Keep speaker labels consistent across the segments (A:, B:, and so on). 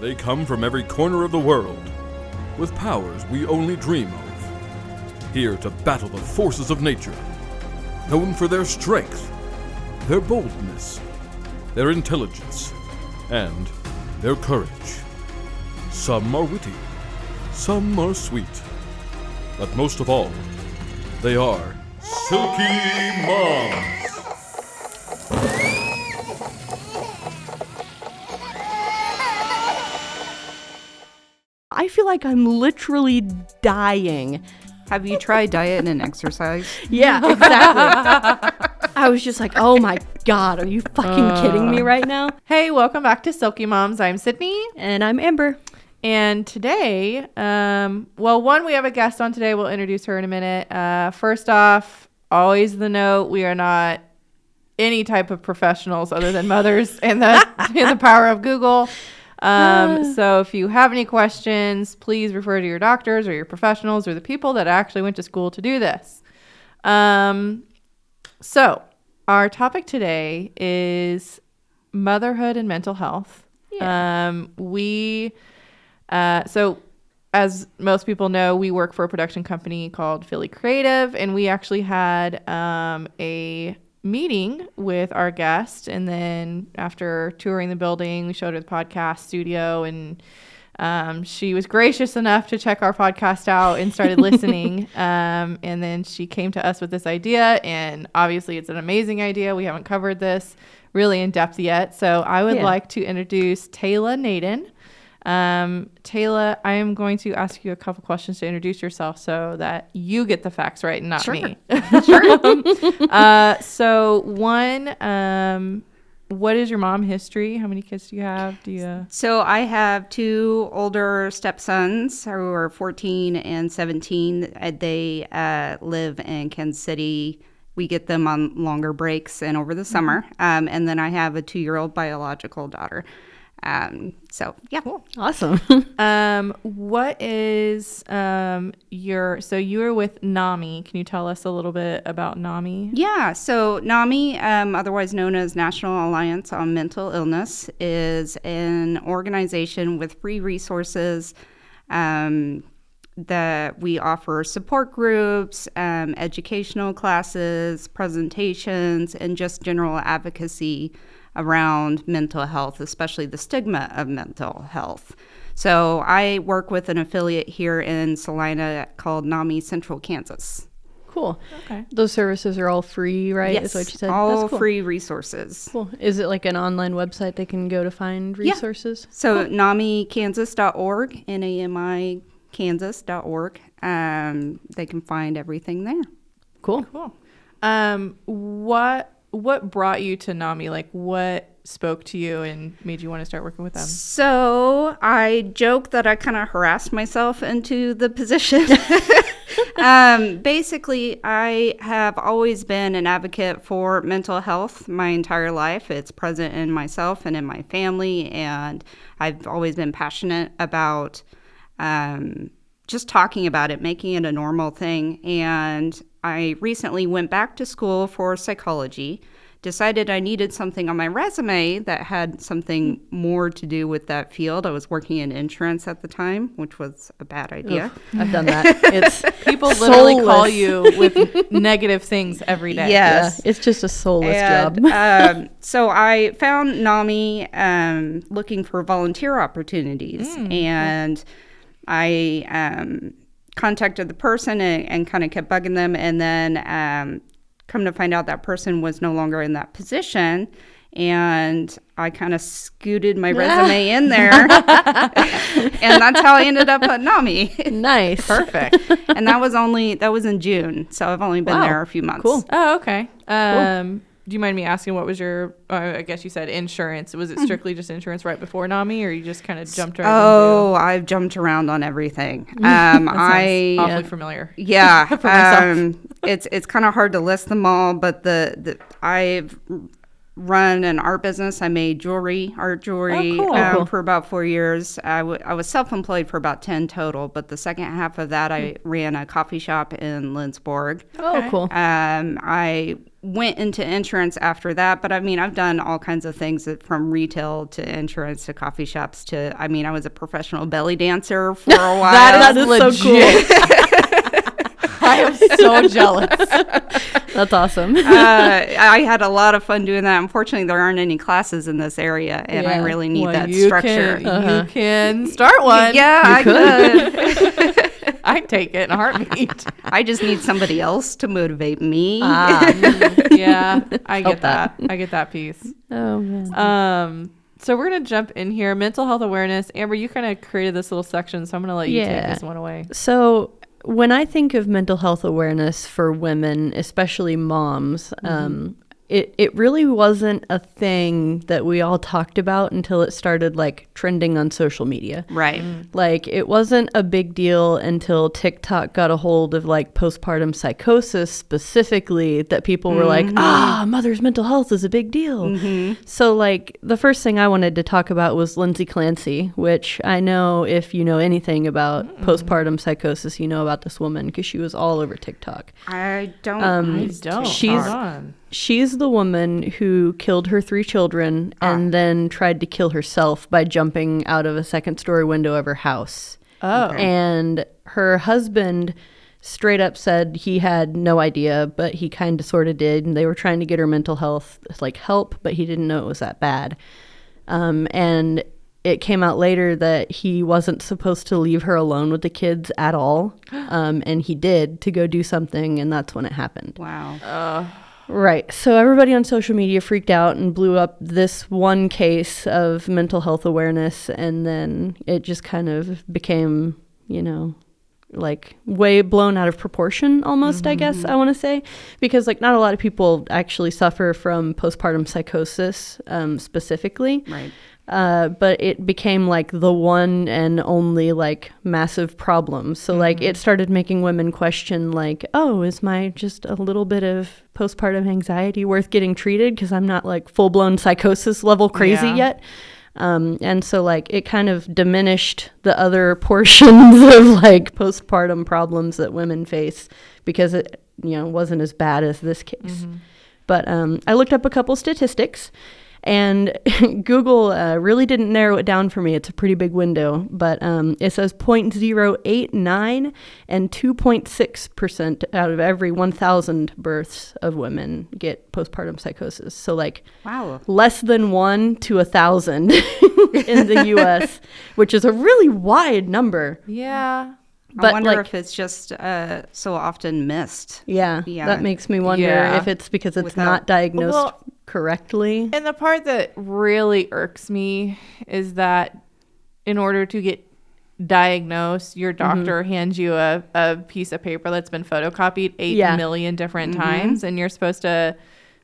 A: They come from every corner of the world, with powers we only dream of. Here to battle the forces of nature, known for their strength, their boldness, their intelligence, and their courage. Some are witty, some are sweet, but most of all, they are Silky Momz.
B: I feel like I'm literally dying.
C: Have you tried diet and exercise?
B: Yeah, exactly. I was just like, oh my God, are you fucking kidding me right now?
D: Hey, welcome back to Silky Momz. I'm Sydney.
B: And I'm Amber.
D: And today, we have a guest on today. We'll introduce her in a minute. First off, always the note, we are not any type of professionals other than mothers and the power of Google. So if you have any questions, please refer to your doctors or your professionals or the people that actually went to school to do this. So our topic today is motherhood and mental health. Yeah. So as most people know, we work for a production company called Philly Creative, and we actually had a meeting with our guest, and then after touring the building, we showed her the podcast studio, and she was gracious enough to check our podcast out and started listening. And then she came to us with this idea, and obviously it's an amazing idea. We haven't covered this really in depth yet, so I would like to introduce Tayla Naden. Tayla, I am going to ask you a couple questions to introduce yourself so that you get the facts right and not me. Sure. So one, what is your mom history? How many kids do you have?
C: So I have two older stepsons who are 14 and 17. They live in Kansas City. We get them on longer breaks and over the summer. And then I have a 2-year-old biological daughter. Cool.
B: Awesome.
D: What is so you were with NAMI. Can you tell us a little bit about NAMI?
C: Yeah, so NAMI, otherwise known as National Alliance on Mental Illness, is an organization with free resources that we offer support groups, educational classes, presentations, and just general advocacy around mental health, especially the stigma of mental health. So I work with an affiliate here in Salina called NAMI Central Kansas.
B: Cool.
D: Okay.
B: Those services are all free, right?
C: Yes,
B: is what you said.
C: all
B: That's cool.
C: Free resources.
B: Cool. Is it like an online website they can go to find resources?
C: Yeah. So NAMIKansas.org, NAMI Kansas.org. They can find everything there.
B: Cool.
D: What brought you to NAMI? Like, what spoke to you and made you want to start working with them?
C: So I joke that I kind of harassed myself into the position. Basically, I have always been an advocate for mental health my entire life. It's present in myself and in my family, and I've always been passionate about just talking about it, making it a normal thing. And I recently went back to school for psychology, decided I needed something on my resume that had something more to do with that field. I was working in insurance at the time, which was a bad idea.
B: Oof, I've done that. It's
D: people literally call you with negative things every day.
C: Yes.
B: Yeah, it's just a soulless job.
C: So I found NAMI looking for volunteer opportunities, and I contacted the person and kind of kept bugging them, and then come to find out that person was no longer in that position, and I kind of scooted my resume in there, and that's how I ended up at NAMI.
B: Nice.
D: Perfect.
C: And that was in June, so I've only been there a few months.
B: Cool.
D: Oh, okay.
B: Cool.
D: Do you mind me asking, what was your, I guess you said insurance. Was it strictly just insurance right before NAMI, or you just kind of jumped around?
C: I've jumped around on everything.
D: That sounds awfully familiar.
C: Yeah.
D: For myself.
C: It's kind of hard to list them all, but I've run an art business. I made art jewelry
B: Cool.
C: for about 4 years. I was self-employed for about 10 total, but the second half of that, I ran a coffee shop in Lindsborg.
B: Oh, cool.
C: I went into insurance after that, but I mean, I've done all kinds of things from retail to insurance to coffee shops to, I mean, I was a professional belly dancer for a while.
D: That is
B: legit.
D: so cool. I am so jealous.
B: That's awesome.
C: I had a lot of fun doing that. Unfortunately, there aren't any classes in this area, and I
B: Yeah.
C: really need
D: Well,
C: that
D: you
C: structure.
D: You can start one.
C: Yeah, I could.
D: I'd take it in a heartbeat.
C: I just need somebody else to motivate me.
D: Yeah, I get
B: that.
D: that. I get that piece.
B: Oh, man.
D: So we're gonna jump in here. Mental health awareness. Amber, you kind of created this little section, so I'm gonna let you take
B: Yeah.
D: this one away.
B: So when I think of mental health awareness for women, especially moms, it really wasn't a thing that we all talked about until it started like trending on social media.
C: Right.
B: Like it wasn't a big deal until TikTok got a hold of like postpartum psychosis specifically, that people were like, mother's mental health is a big deal. So like the first thing I wanted to talk about was Lindsay Clancy, which I know if you know anything about postpartum psychosis, you know about this woman because she was all over TikTok.
C: I don't.
D: I don't.
B: she's-
D: Hold on.
B: She's the woman who killed her 3 children and then tried to kill herself by jumping out of a second-story window of her house.
D: Oh.
B: And her husband straight up said he had no idea, but he kind of sort of did. And they were trying to get her mental health like help, but he didn't know it was that bad. And it came out later that he wasn't supposed to leave her alone with the kids at all. And he did to go do something, and that's when it happened.
C: Wow.
B: Right. So everybody on social media freaked out and blew up this one case of mental health awareness. And then it just kind of became, you know, like way blown out of proportion almost, I guess I want to say. Because like not a lot of people actually suffer from postpartum psychosis specifically.
C: Right.
B: But it became like the one and only like massive problem. So like it started making women question like, oh, is my just a little bit of postpartum anxiety worth getting treated? Because I'm not like full blown psychosis level crazy yet. And so like it kind of diminished the other portions of like postpartum problems that women face because it, you know, wasn't as bad as this case. But I looked up a couple statistics. And Google really didn't narrow it down for me. It's a pretty big window, but it says 0.089 and 2.6% out of every 1,000 births of women get postpartum psychosis. So like
C: Wow.
B: less than 1 to 1,000 in the U.S., which is a really wide number.
D: Yeah.
B: But
C: I wonder
B: like,
C: if it's just so often missed.
B: yeah,
C: Yeah.
B: that makes me wonder
D: Yeah.
B: if it's because it's
C: Without-
B: not diagnosed
D: Well,
B: correctly.
D: And the part that really irks me is that in order to get diagnosed, your doctor hands you a piece of paper that's been photocopied 8 million different times, and you're supposed to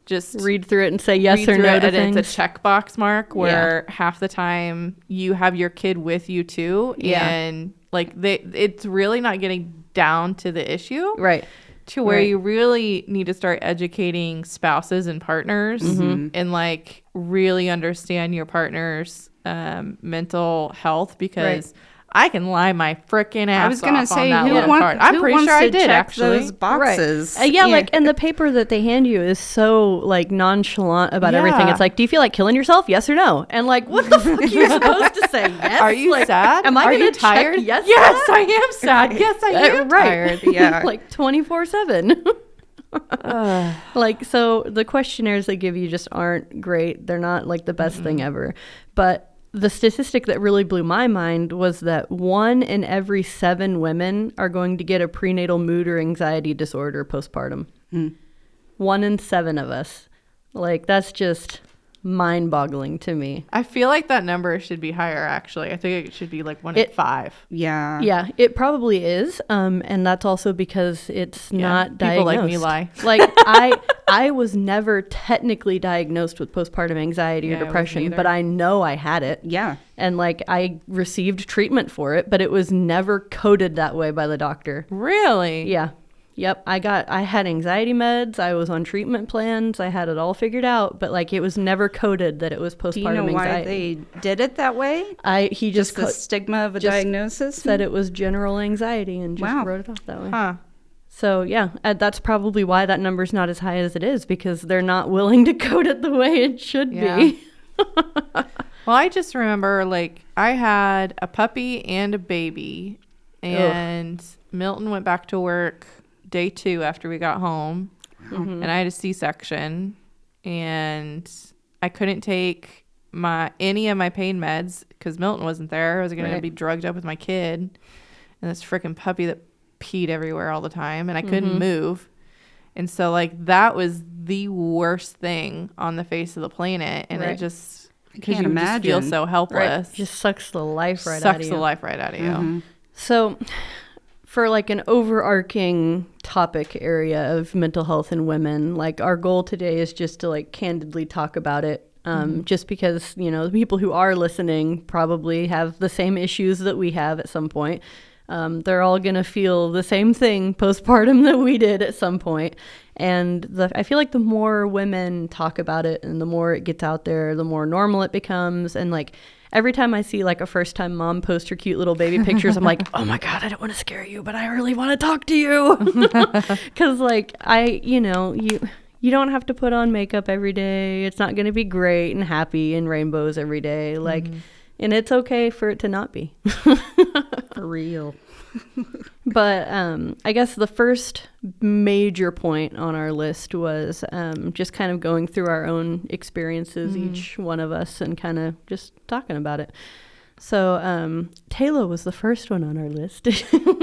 D: just
B: Read through it and say yes
D: read
B: or
D: through
B: no
D: it,
B: to
D: and
B: things.
D: it's a checkbox mark where half the time you have your kid with you too, and like it's really not getting down to the issue,
B: Right.
D: to where
B: Right.
D: you really need to start educating spouses and partners and like really understand your partner's mental health, because I can lie my freaking ass
C: I was going to
D: off
C: say,
D: on that
C: who,
D: little
C: want,
D: card. I'm
C: who
D: pretty
C: wants
D: sure I
C: to
D: did
C: check
D: actually.
C: those boxes?
B: Yeah, like, and the paper that they hand you is so like nonchalant about everything.
D: Yeah.
B: It's like, do you feel like killing yourself? Yes or no? And like, what the fuck are you supposed to say? Yes.
D: Are you
B: Like,
D: sad?
B: Am I
D: Are
B: gonna
D: you
B: check
D: tired?
B: yes.
D: Yes, I am sad. Yes, I am
B: Right.
D: tired.
C: Yeah.
B: Like 24/7. Like, so the questionnaires they give you just aren't great. They're not like the best thing ever. But the statistic that really blew my mind was that 1 in every 7 women are going to get a prenatal mood or anxiety disorder postpartum. 1 in 7 of us. Like, that's just mind-boggling to me.
D: I feel like that number should be higher, actually. I think it should be like 1 in 5.
C: Yeah.
B: Yeah, it probably is. And that's also because it's not
D: people
B: diagnosed.
D: like me lie.
B: Like, I was never technically diagnosed with postpartum anxiety
D: Yeah, I
B: or
D: wasn't
B: depression,
D: either.
B: but I know I had it.
C: Yeah.
B: And like, I received treatment for it, but it was never coded that way by the doctor.
D: Really?
B: Yeah. Yep. I had anxiety meds. I was on treatment plans. I had it all figured out, but like, it was never coded that it was postpartum
C: Do you know why
B: anxiety.
C: they did it that way?
B: He just
C: The stigma of a diagnosis?
B: said it was general anxiety and just
C: Wow.
B: wrote it off that way.
D: Huh.
B: So yeah, that's probably why that number's not as high as it is, because they're not willing to code it the way it should be.
D: Well, I just remember, like, I had a puppy and a baby, and Milton went back to work day 2 after we got home, and I had a C-section, and I couldn't take any of my pain meds because Milton wasn't there. I was going to be drugged up with my kid and this freaking puppy that peed everywhere all the time, and I couldn't move. And so, like, that was the worst thing on the face of the planet, and it just... Because you just feel so helpless.
B: Right. Just sucks the life right out of you.
D: Sucks the life right out of you.
B: So for like an overarching topic area of mental health in women, like our goal today is just to like candidly talk about it. Just because, you know, the people who are listening probably have the same issues that we have at some point. They're all going to feel the same thing postpartum that we did at some point. And I feel like the more women talk about it and the more it gets out there, the more normal it becomes. And like every time I see like a first time mom post her cute little baby pictures, I'm like, oh my God, I don't want to scare you, but I really want to talk to you. Because like you don't have to put on makeup every day. It's not going to be great and happy and rainbows every day. Like, and it's okay for it to not be.
C: For real.
B: But I guess the first major point on our list was just kind of going through our own experiences, each one of us, and kind of just talking about it. So Tayla was the first one on our list.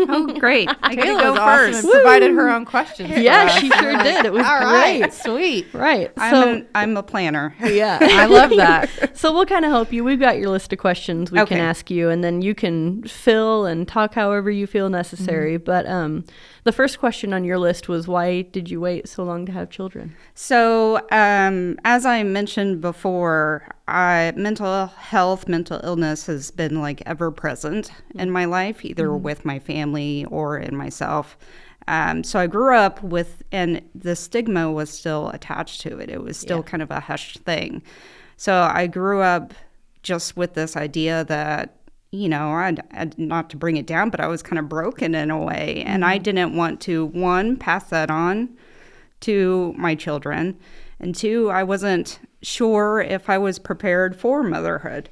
C: Oh, great. I get to
D: Tayla
C: go
D: was
C: first.
D: awesome and provided her own questions.
B: Yeah, she sure did. It was
D: All
B: great.
D: right, sweet.
B: Right. So
C: I'm a planner.
B: yeah.
D: I love that.
B: So we'll kind of help you. We've got your list of questions we can ask you, and then you can fill and talk however you feel necessary. But the first question on your list was, why did you wait so long to have children?
C: So as I mentioned before, mental health, mental illness has been like ever present in my life, either with my family or in myself. So I grew up with, and the stigma was still attached to it. It was still kind of a hushed thing. So I grew up just with this idea that, you know, I'd not to bring it down, but I was kind of broken in a way. And I didn't want to, 1, pass that on to my children. And 2, I wasn't sure if I was prepared for motherhood.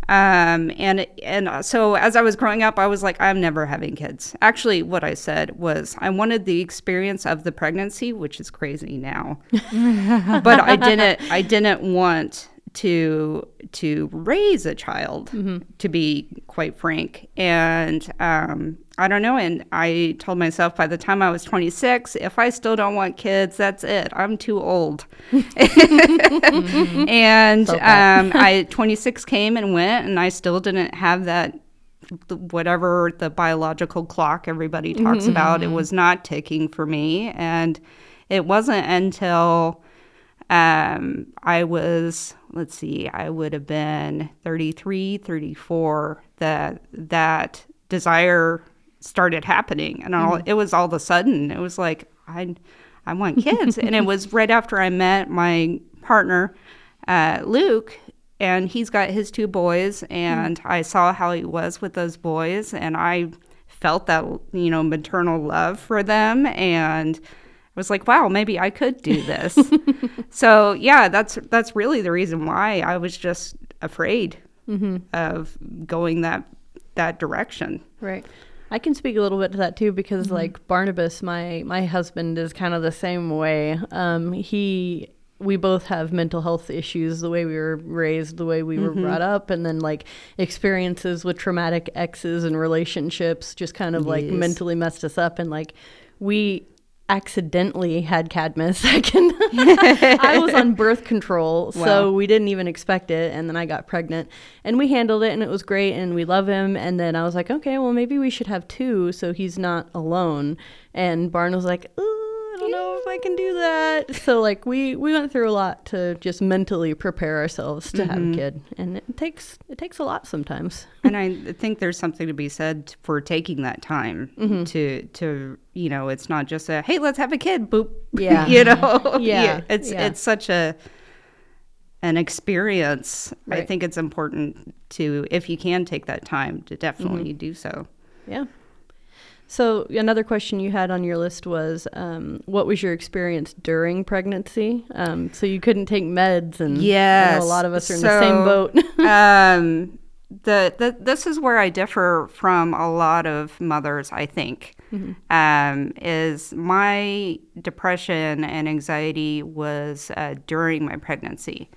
C: And so as I was growing up, I was like, I'm never having kids. Actually, what I said was I wanted the experience of the pregnancy, which is crazy now. But I didn't want to raise a child, to be quite frank. And I don't know. And I told myself by the time I was 26, if I still don't want kids, that's it. I'm too old. And 26 came and went, and I still didn't have that, whatever the biological clock everybody talks about. It was not ticking for me. And it wasn't until I was, I would have been 33, 34, that desire started happening. And it was all of a sudden, it was like, I want kids. And it was right after I met my partner, Luke, and he's got his 2 boys, and I saw how he was with those boys, and I felt that, you know, maternal love for them, and I was like, wow, maybe I could do this. So yeah, that's really the reason why. I was just afraid of going that direction.
B: Right. I can speak a little bit to that too, because like Barnabas, my husband, is kind of the same way. We both have mental health issues, the way we were raised, the way we were brought up, and then like experiences with traumatic exes and relationships just kind of like mentally messed us up. And like we accidentally had Cadmus. I was on birth control, so we didn't even expect it, and then I got pregnant, and we handled it, and it was great, and we love him. And then I was like, okay, well, maybe we should have 2 so he's not alone. And Barn was like, I don't know if I can do that. So like we went through a lot to just mentally prepare ourselves to have a kid, and it takes a lot sometimes.
C: And I think there's something to be said for taking that time to you know, it's not just a, hey, let's have a kid, boop.
B: Yeah.
C: You know?
B: Yeah.
C: It's such an experience.
B: Right.
C: I think it's important to, if you can take that time, to definitely do so.
B: Yeah. So another question you had on your list was, what was your experience during pregnancy? So you couldn't take meds, and I know a lot of us are in the same boat.
C: This is where I differ from a lot of mothers, I think. Is my depression and anxiety was during my pregnancy.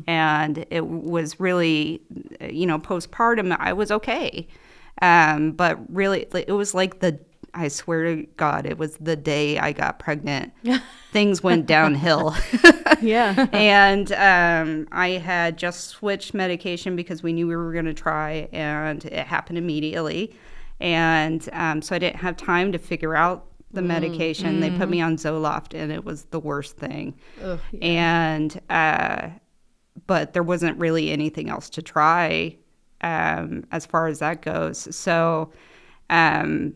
C: And it was really, postpartum, I was okay. But really, it was like I swear to God, it was the day I got pregnant. Things went downhill.
B: Yeah.
C: And I had just switched medication because we knew we were going to try, and it happened immediately. And so I didn't have time to figure out the medication. They put me on Zoloft, and it was the worst thing.
B: Ugh, yeah.
C: And but there wasn't really anything else to try as far as that goes. So, I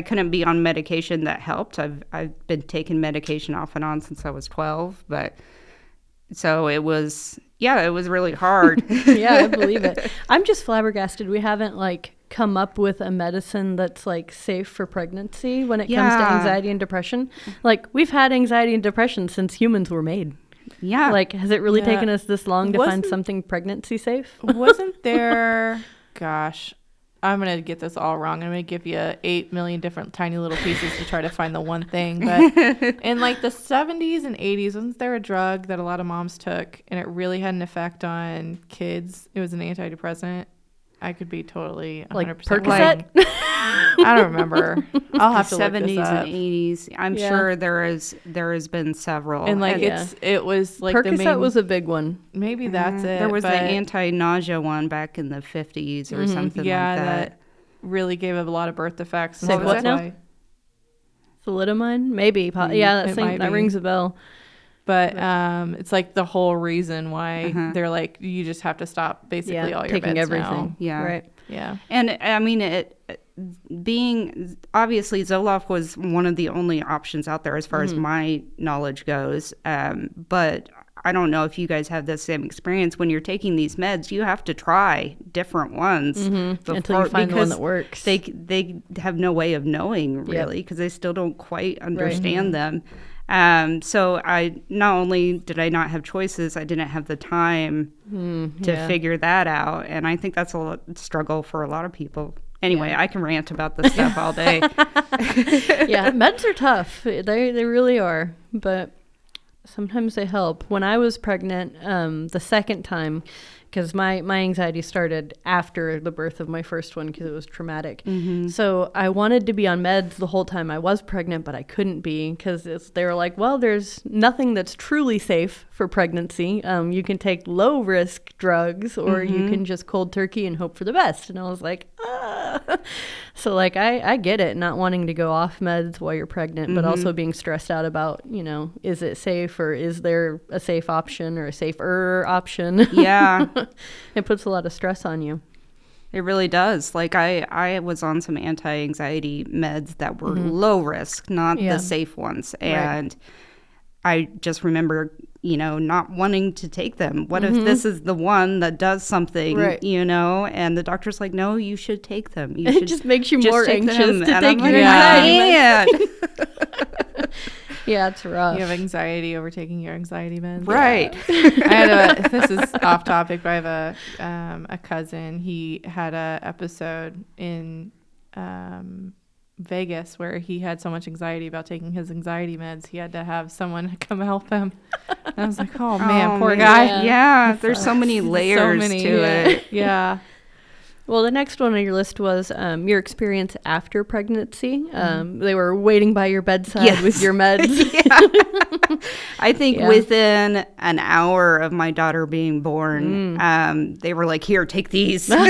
C: couldn't be on medication that helped. I've been taking medication off and on since I was 12, but so it was really hard.
B: Yeah, I believe it. I'm just flabbergasted. We haven't come up with a medicine that's safe for pregnancy when it comes to anxiety and depression. We've had anxiety and depression since humans were made.
C: Yeah.
B: Has it really taken us this long to find something pregnancy safe?
D: Wasn't there, gosh, I'm going to get this all wrong. I'm going to give you 8 million different tiny little pieces to try to find the one thing. But in the 70s and 80s, wasn't there a drug that a lot of moms took and it really had an effect on kids? It was an antidepressant. I could be totally 100%
B: Percocet?
D: I don't remember. I'll have to look this
C: 70s
D: up.
C: and 80s. I'm sure there has been several.
D: And it was
B: Percocet was a big one.
D: Maybe that's it.
C: There was the anti-nausea one back in the 50s or something like that.
D: That really gave a lot of birth defects.
B: Say what now? Thalidomide? Maybe. That rings a bell.
D: But it's the whole reason why they're you just have to stop basically all your
B: taking
D: meds
B: everything.
D: now.
B: Yeah. Right.
D: Yeah.
C: And I mean, obviously Zoloft was one of the only options out there as far as my knowledge goes. But I don't know if you guys have the same experience. When you're taking these meds, you have to try different ones
B: until you find the one that works.
C: They have no way of knowing really because they still don't quite understand them. So not only did I not have choices, I didn't have the time to figure that out. And I think that's a struggle for a lot of people. Anyway, I can rant about this stuff all day.
B: Yeah, meds are tough. They really are. But sometimes they help. When I was pregnant, the second time, because my anxiety started after the birth of my first one because it was traumatic. So I wanted to be on meds the whole time I was pregnant, but I couldn't be because they were like, well, there's nothing that's truly safe for pregnancy. You can take low risk drugs or you can just cold turkey and hope for the best. And I was like, So I get it, not wanting to go off meds while you're pregnant, but also being stressed out about, is it safe or is there a safe option or a safer option?
C: Yeah.
B: It puts a lot of stress on you.
C: It really does. I was on some anti-anxiety meds that were low risk, not the safe ones. And I just remember, not wanting to take them. What if this is the one that does something, and the doctor's like, no, you should take them.
B: It just makes you more anxious to take your
C: anxiety meds.
B: Yeah, it's rough.
D: You have anxiety over taking your anxiety meds.
C: Right.
D: Yeah. This is off topic, but I have a cousin. He had a episode in Vegas where he had so much anxiety about taking his anxiety meds, he had to have someone come help him. And I was like, oh man, poor guy.
C: Yeah, there's so many layers to it.
D: Yeah.
B: Well, the next one on your list was your experience after pregnancy. They were waiting by your bedside with your meds.
C: I think within an hour of my daughter being born, they were like, here, take these.
B: Yep.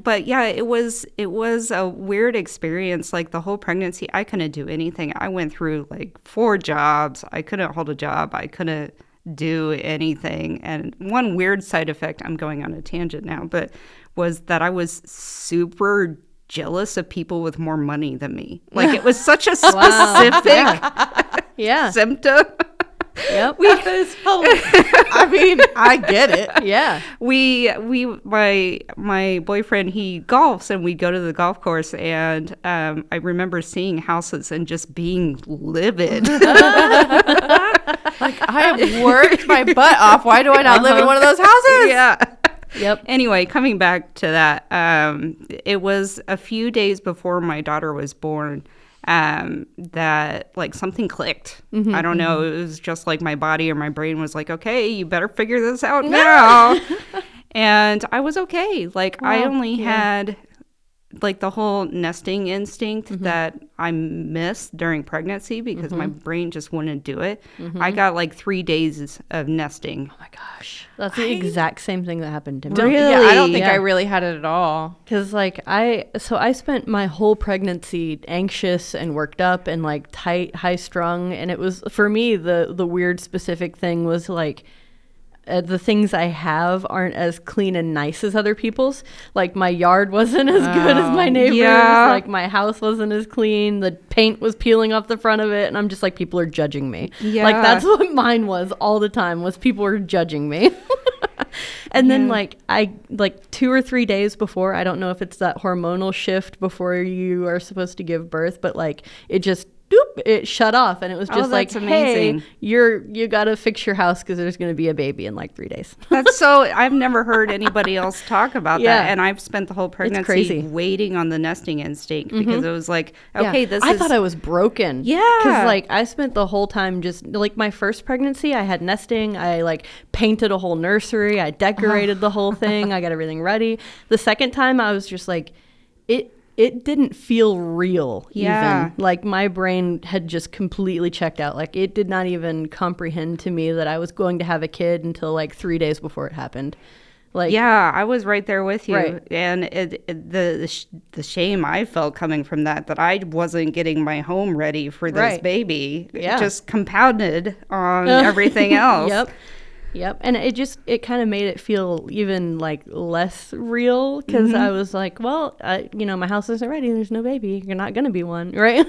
C: But yeah, it was a weird experience. The whole pregnancy, I couldn't do anything. I went through 4 jobs. I couldn't hold a job. I couldn't do anything. And one weird side effect, I'm going on a tangent now, but was that I was super jealous of people with more money than me. It was such a specific symptom.
B: Yep.
D: That is I mean, I get it.
B: Yeah.
C: My boyfriend, he golfs, and we'd go to the golf course, and I remember seeing houses and just being livid.
D: Like, I have worked my butt off. Why do I not live in one of those houses?
C: Yeah.
B: Yep.
C: Anyway, coming back to that, it was a few days before my daughter was born that like something clicked. I don't know. It was just like my body or my brain was like, okay, you better figure this out now. And I was okay. Like, I only had like the whole nesting instinct that I missed during pregnancy because my brain just wouldn't do it. I got like 3 days of nesting.
B: Oh my gosh. That's the exact same thing that happened to me.
C: Really?
D: Yeah, I don't think
B: Yeah.
D: I really had it at all.
B: Because like I spent my whole pregnancy anxious and worked up and like tight, high strung, and it was for me the weird specific thing was like the things I have aren't as clean and nice as other people's. Like my yard wasn't as good as my neighbor's.
C: Yeah.
B: Like my house wasn't as clean. The paint was peeling off the front of it, and I'm just like, people are judging me.
C: Yeah.
B: Like that's what mine was all the time, was people were judging me. And then like 2 or 3 days before, I don't know if it's that hormonal shift before you are supposed to give birth, but like it just it shut off, and it was just like,
C: that's amazing.
B: hey, you gotta fix your house because there's gonna be a baby in like 3 days.
C: That's so, I've never heard anybody else talk about
B: Yeah.
C: that. And I've spent the whole pregnancy
B: crazy.
C: waiting on the nesting instinct because it was like,
B: Yeah.
C: okay,
B: I thought I was broken.
C: Yeah.
B: Because like I spent the whole time just like my first pregnancy, I had nesting. I like painted a whole nursery. I decorated the whole thing. I got everything ready. The second time I was just like, it didn't feel real.
C: Yeah.
B: Even. Like my brain had just completely checked out. Like it did not even comprehend to me that I was going to have a kid until like 3 days before it happened. Like,
C: yeah, I was right there with you.
B: Right.
C: And the shame I felt coming from that I wasn't getting my home ready for this
B: Right.
C: baby,
B: Yeah.
C: just compounded on everything else.
B: Yep. And it kind of made it feel even like less real because I was like, well, my house isn't ready. There's no baby. You're not going to be one. Right.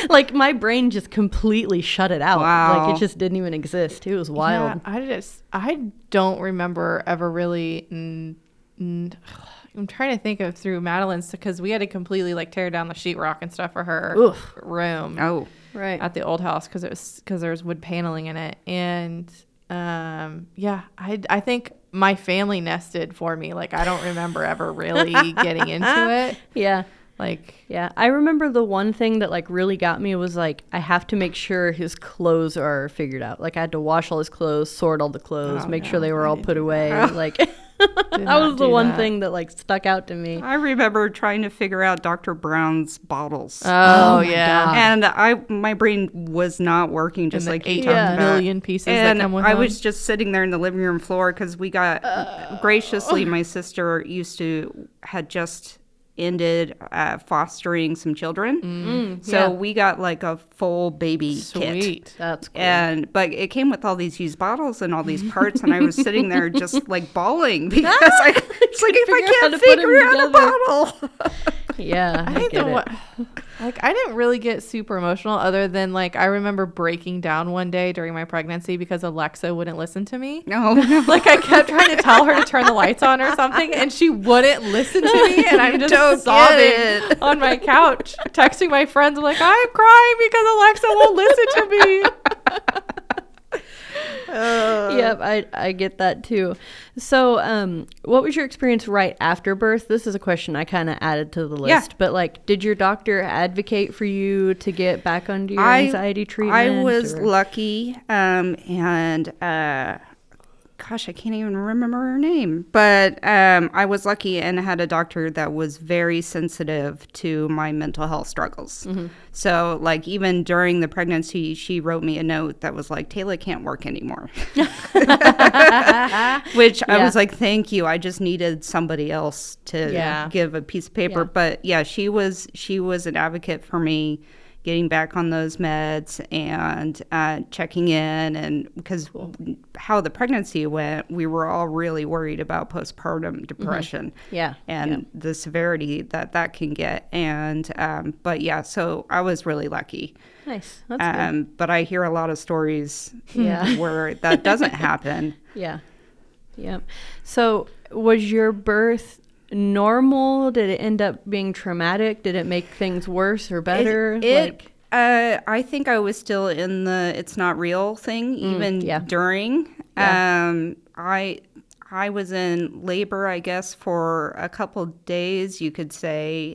B: Like my brain just completely shut it out.
C: Wow.
B: Like it just didn't even exist. It was wild.
D: Yeah, I don't remember ever really. I'm trying to think of through Madeline's, because we had to completely like tear down the sheetrock and stuff for her room.
C: Oh,
B: Right.
D: At the old house because there was wood paneling in it, and I think my family nested for me. Like I don't remember ever really getting into it.
B: Yeah.
D: Like,
B: Yeah, I remember the one thing that like really got me was like I have to make sure his clothes are figured out. Like I had to wash all his clothes, sort all the clothes, make sure they were all put away. Like that was the one thing that like stuck out to me.
C: I remember trying to figure out Dr. Brown's bottles.
D: oh
B: my
D: yeah,
C: And my brain was not working, just like you talked about.
D: million pieces
C: And
D: that come with
C: I
D: them.
C: was just sitting there in the living room floor because we got graciously, my sister had just ended fostering some children. So we got like a full baby kit.
D: Sweet.
B: That's cool.
C: But it came with all these used bottles and all these parts, and I was sitting there just like bawling because it's like if I can't figure out a bottle.
B: Yeah,
D: I think
B: get it.
D: I didn't really get super emotional, other than like I remember breaking down one day during my pregnancy because Alexa wouldn't listen to me.
C: No.
D: Like I kept trying to tell her to turn the lights on or something, and she wouldn't listen to me, and I'm just sobbing on my couch, texting my friends. I'm like, I'm crying because Alexa won't listen to me.
B: Yep, I get that too. So, what was your experience right after birth? This is a question I kind of added to the list, but like, did your doctor advocate for you to get back under your anxiety treatment?
C: I was lucky, and gosh, I can't even remember her name, but I was lucky and had a doctor that was very sensitive to my mental health struggles. So like even during the pregnancy, she wrote me a note that was like, Tayla can't work anymore. Which I was like, thank you. I just needed somebody else to give a piece of paper.
B: Yeah.
C: But yeah, she was an advocate for me. getting back on those meds and checking in. And because how the pregnancy went, we were all really worried about postpartum depression. And the severity that can get. And but yeah, so I was really lucky.
B: Nice. That's good.
C: But I hear a lot of stories where that doesn't happen.
B: Yeah. So was your birth normal? Did it end up being traumatic? Did it make things worse or better?
C: I think I was still in the it's not real thing even during. I was in labor, I guess, for a couple days, you could say,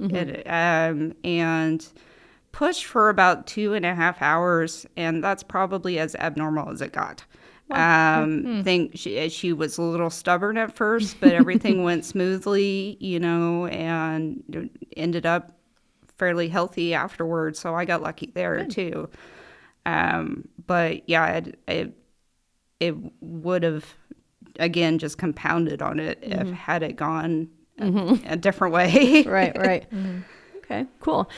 C: and pushed for about 2.5 hours, and that's probably as abnormal as it got. Think she was a little stubborn at first, but everything went smoothly, and ended up fairly healthy afterwards. So I got lucky there too. But yeah, it would have again just compounded on it if had it gone a different way.
B: Right. Okay, cool.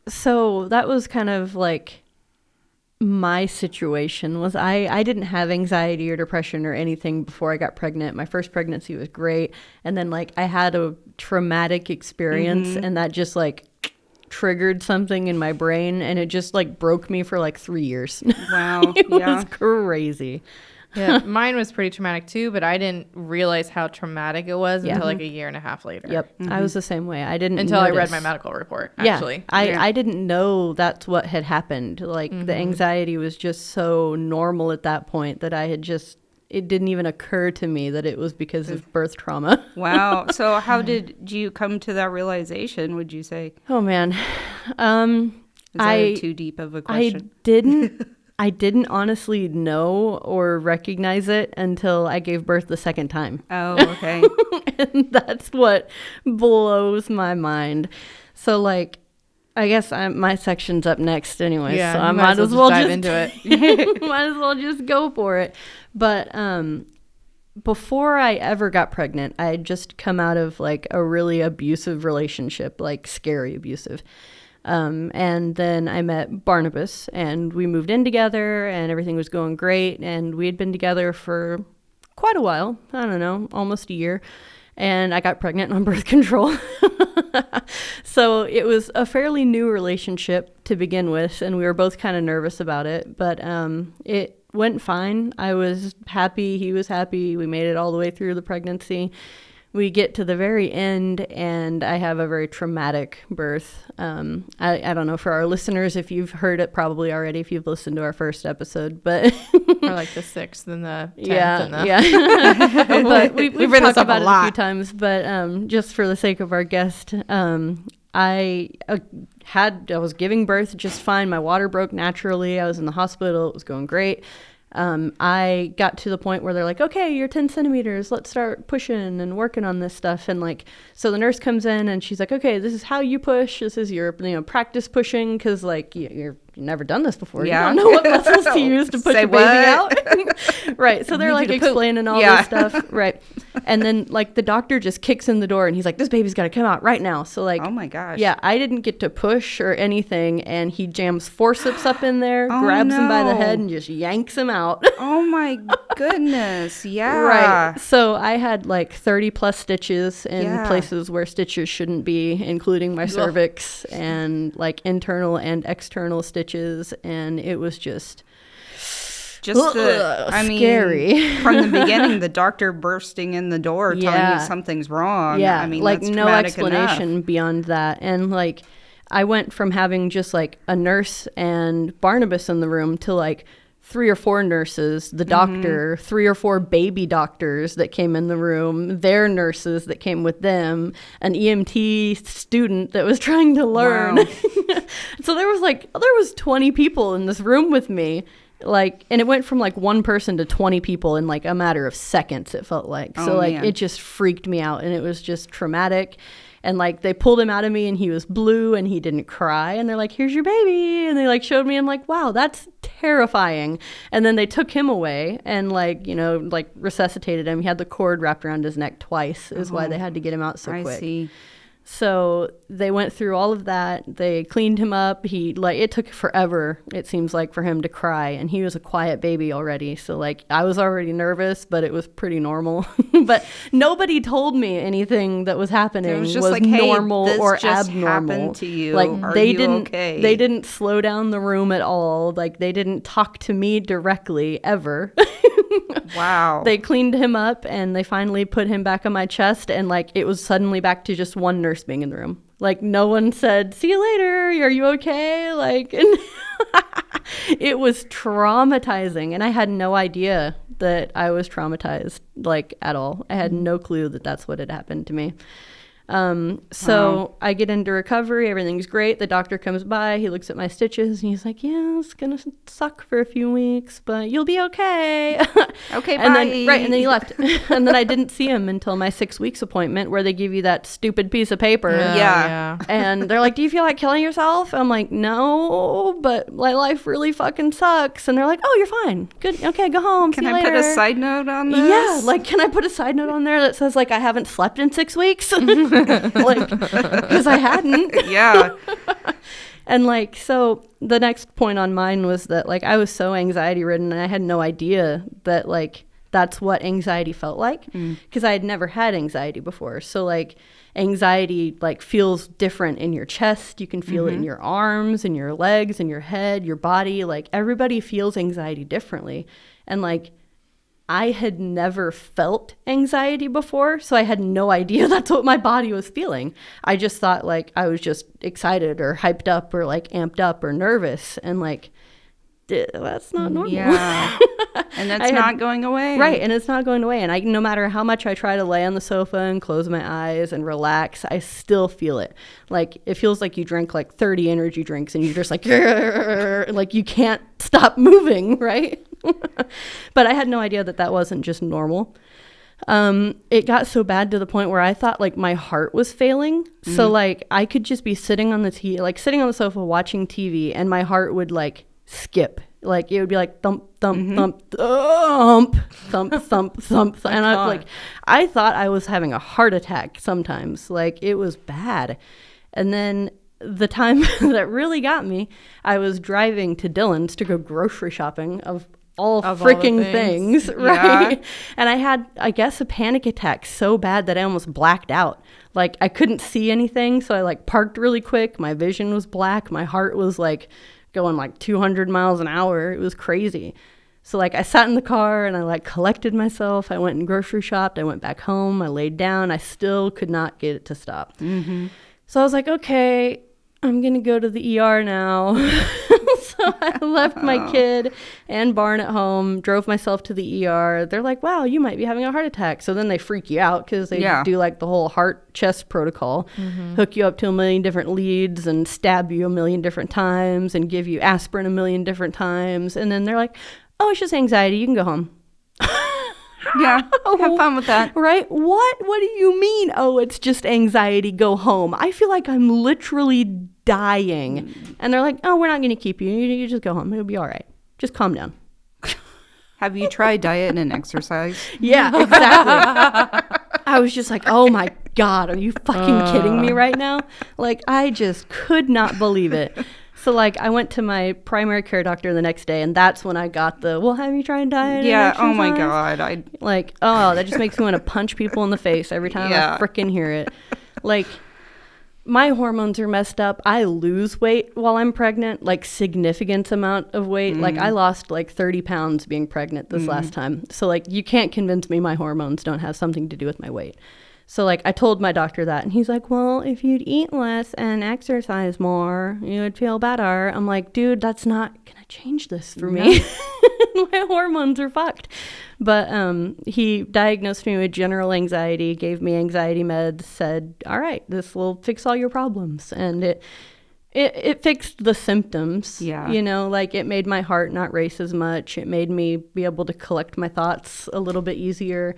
B: So that was kind of like my situation. Was I didn't have anxiety or depression or anything before I got pregnant. My first pregnancy was great, and then like I had a traumatic experience, and that just like triggered something in my brain, and it just like broke me for like 3 years.
C: Wow.
B: It was crazy.
D: Yeah, mine was pretty traumatic too, but I didn't realize how traumatic it was until like 1.5 years later.
B: Yep, I was the same way. I didn't
D: until
B: notice.
D: I read my medical report. Actually,
B: I didn't know that's what had happened. Like the anxiety was just so normal at that point that it didn't even occur to me that it was because of birth trauma.
C: Wow. So how did you come to that realization, would you say?
B: Oh man,
C: Is that too deep of a question?
B: I didn't honestly know or recognize it until I gave birth the second time.
C: Oh, okay.
B: And that's what blows my mind. So, like, I guess my section's up next anyway, so I might as well
D: dive into it.
B: Might as well just go for it. But before I ever got pregnant, I had just come out of like a really abusive relationship, like scary abusive. And then I met Barnabas, and we moved in together, and everything was going great. And we had been together for quite a while. I don't know, almost a year. And I got pregnant on birth control. So it was a fairly new relationship to begin with, and we were both kind of nervous about it. But it went fine. I was happy. He was happy. We made it all the way through the pregnancy. We get to the very end, and I have a very traumatic birth. I don't know, for our listeners, if you've heard it probably already, if you've listened to our first episode, but
D: or like the 6th and the 10th.
B: But we've talked about it a few times, but just for the sake of our guest, I was giving birth just fine. My water broke naturally. I was in the hospital. It was going great. I got to the point where they're like, okay, you're 10 centimeters. Let's start pushing and working on this stuff. And like, so the nurse comes in and she's like, okay, this is how you push. This is your, practice pushing. Cause like you've never done this before.
C: Yeah.
B: You don't know what muscles to use to push a baby out. Right. So they're like explaining all this stuff. Right. And then like the doctor just kicks in the door and he's like, this baby's got to come out right now. So like,
C: oh my gosh.
B: Yeah. I didn't get to push or anything. And he jams forceps up in there, grabs him by the head and just yanks him out.
C: Oh my goodness. Yeah.
B: Right. So I had like 30 plus stitches in places where stitches shouldn't be, including my cervix and like internal and external stitches. And it was just scary.
C: From the beginning, the doctor bursting in the door telling you something's wrong.
B: Yeah.
C: I mean,
B: like
C: that's
B: no explanation
C: enough.
B: Beyond that. And like, I went from having just like a nurse and Barnabas in the room to like 3 or 4 nurses, the doctor, 3 or 4 baby doctors that came in the room, their nurses that came with them, an EMT student that was trying to learn. Wow. So there was 20 people in this room with me. Like, and it went from like 1 person to 20 people in like a matter of seconds, it felt like. So like, it just freaked me out, and it was just traumatic. And like, they pulled him out of me and he was blue and he didn't cry. And they're like, here's your baby. And they like showed me, I'm like, wow, that's terrifying. And then they took him away and like, resuscitated him. He had the cord wrapped around his neck twice is why they had to get him out so quick. I see. So they went through all of that. They cleaned him up. It took forever, it seems like, for him to cry. And he was a quiet baby already. So like I was already nervous, but it was pretty normal. But nobody told me anything that was happening
C: It was just
B: was
C: like, hey,
B: normal
C: this
B: or
C: just
B: abnormal.
C: happened to you.
B: Like
C: Are
B: they
C: you
B: didn't
C: okay?
B: they didn't slow down the room at all. Like they didn't talk to me directly ever.
C: Wow.
B: They cleaned him up and they finally put him back on my chest, and like it was suddenly back to just one nurse being in the room. Like no one said, "See you later, are you okay?" Like, and it was traumatizing, and I had no idea that I was traumatized, like, at all. I had no clue that that's what had happened to me. So I get into recovery, everything's great. The doctor comes by, he looks at my stitches and he's like, yeah, it's gonna suck for a few weeks, but you'll be okay.
C: Okay,
B: and
C: bye.
B: then he left. And then I didn't see him until my 6 weeks appointment, where they give you that stupid piece of paper.
C: Yeah.
B: And they're like, do you feel like killing yourself? I'm like, no, but my life really fucking sucks. And they're like, oh, you're fine. Good. Okay, go home.
C: Can
B: See you
C: I
B: later.
C: put a side note on this?
B: Yeah, like, can I put a side note on there that says, like, I haven't slept in 6 weeks? Like, because I hadn't.
C: Yeah.
B: And, like, so the next point on mine was that, like, I was so anxiety ridden and I had no idea that, like, that's what anxiety felt like, because I had never had anxiety before. So, like, anxiety, like, feels different in your chest. You can feel it in your arms, in your legs, in your head, your body. Like, everybody feels anxiety differently. And, like, I had never felt anxiety before, so I had no idea that's what my body was feeling. I just thought, like, I was just excited or hyped up or, like, amped up or nervous, and, like, that's not normal.
C: Yeah. And that's not going away.
B: Right, and it's not going away. And no matter how much I try to lay on the sofa and close my eyes and relax, I still feel it. Like, it feels like you drink, like, 30 energy drinks and you're just like, like, you can't stop moving, right? But I had no idea that that wasn't just normal. It got so bad to the point where I thought, like, my heart was failing. So, like, I could just be sitting on sitting on the sofa watching TV, and my heart would, like, skip. Like, it would be like thump, thump, thump, thump, thump, thump, thump. And I thought I was having a heart attack sometimes. Like, it was bad. And then the time that really got me, I was driving to Dillon's to go grocery shopping of all freaking things, right? Yeah. And I had, I guess, a panic attack so bad that I almost blacked out. Like, I couldn't see anything, so I, like, parked really quick. My vision was black. My heart was, like, going like 200 miles an hour. It was crazy. So, like, I sat in the car and I, like, collected myself. I went and grocery shopped. I went back home. I laid down. I still could not get it to stop. So I was like, okay, I'm going to go to the ER now. So I left my kid and Barn at home, drove myself to the ER. They're like, wow, you might be having a heart attack. So then they freak you out because they do, like, the whole heart chest protocol, hook you up to a million different leads and stab you a million different times and give you aspirin a million different times. And then they're like, oh, it's just anxiety. You can go home.
C: Yeah, have fun with that.
B: Right? What do you mean? Oh, it's just anxiety. Go home. I feel like I'm literally dying. And they're like, oh, we're not going to keep you. You just go home. It'll be all right. Just calm down.
C: Have you tried diet and exercise?
B: Yeah, exactly. I was just like, oh my God, are you fucking kidding me right now? Like, I just could not believe it. So, like, I went to my primary care doctor the next day, and that's when I got well, have you tried diet?
C: Yeah, oh my God.
B: That just makes me want to punch people in the face every time I frickin' hear it. Like, my hormones are messed up. I lose weight while I'm pregnant, like, significant amount of weight. Like, I lost, like, 30 pounds being pregnant this last time. So, like, you can't convince me my hormones don't have something to do with my weight. So, like, I told my doctor that, and he's like, well, if you'd eat less and exercise more, you would feel better. I'm like, dude, that's not going to change this for me. My hormones are fucked. But he diagnosed me with general anxiety, gave me anxiety meds, said, all right, this will fix all your problems. And it fixed the symptoms. Yeah. You know, like, it made my heart not race as much. It made me be able to collect my thoughts a little bit easier.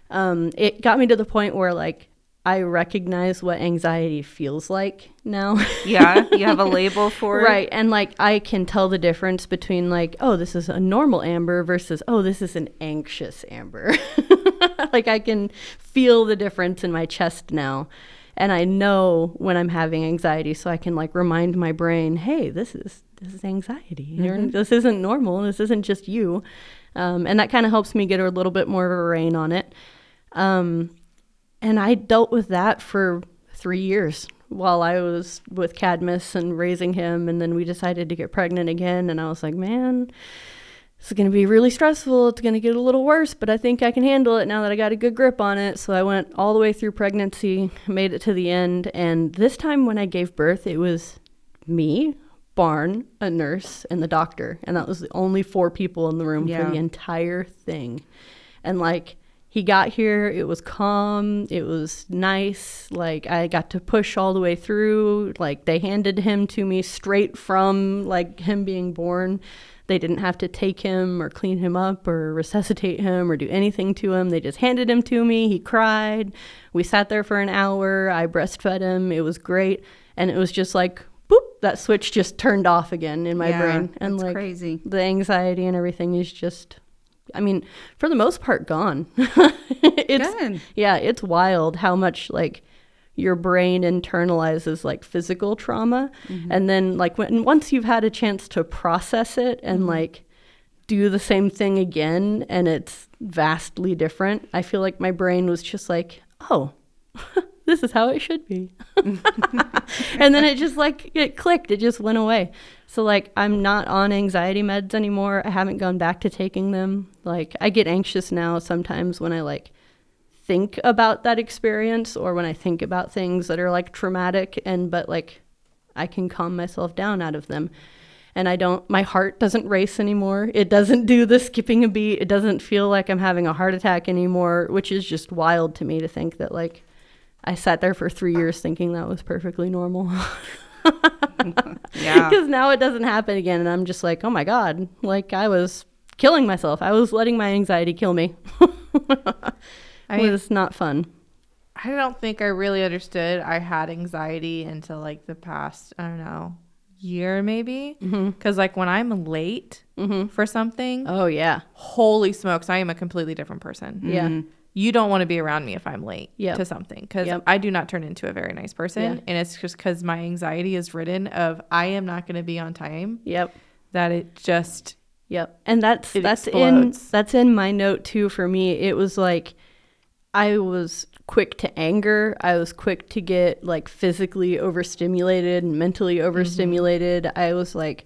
B: It got me to the point where, like, I recognize what anxiety feels like now.
C: Yeah, you have a label for it.
B: Right, and, like, I can tell the difference between, like, oh, this is a normal Amber versus, oh, this is an anxious Amber. Like, I can feel the difference in my chest now. And I know when I'm having anxiety, so I can like remind my brain, hey, this is anxiety. This isn't normal. This isn't just you. And that kind of helps me get a little bit more of a rein on it. And I dealt with that for 3 years while I was with Cadmus and raising him. And then we decided to get pregnant again. And I was like, man, this is going to be really stressful. It's going to get a little worse, but I think I can handle it now that I got a good grip on it. So I went all the way through pregnancy, made it to the end. And this time when I gave birth, it was me, Barn, a nurse, and the doctor. And that was the only 4 people in the room for the entire thing. And like, he got here, it was calm, it was nice. Like, I got to push all the way through. Like, they handed him to me straight from like him being born. They didn't have to take him or clean him up or resuscitate him or do anything to him. They just handed him to me. He cried. We sat there for an hour. I breastfed him. It was great. And it was just like, boop, that switch just turned off again in my brain. And
C: that's
B: like
C: crazy.
B: The anxiety and everything is just, I mean, for the most part, gone. Good. Yeah, it's wild how much like your brain internalizes like physical trauma. And then like once you've had a chance to process it and like do the same thing again and it's vastly different, I feel like my brain was just like, oh, this is how it should be. And then it just like, it clicked, it just went away. So like, I'm not on anxiety meds anymore. I haven't gone back to taking them. Like, I get anxious now sometimes when I like think about that experience or when I think about things that are like traumatic, but like I can calm myself down out of them. And my heart doesn't race anymore. It doesn't do the skipping a beat. It doesn't feel like I'm having a heart attack anymore, which is just wild to me to think that like I sat there for 3 years thinking that was perfectly normal.
C: Yeah.
B: Because now it doesn't happen again. And I'm just like, oh my God, like I was killing myself. I was letting my anxiety kill me. It was not fun.
D: I don't think I really understood I had anxiety until like the past, I don't know, year maybe. Because like when I'm late for something,
B: oh yeah,
D: holy smokes, I am a completely different person.
B: Yeah.
D: You don't want to be around me if I'm late to something, because I do not turn into a very nice person. And it's just because my anxiety is ridden of I am not going to be on time. That it just
B: and that's in my note too. For me, it was like I was quick to anger. I was quick to get like physically overstimulated and mentally overstimulated. I was like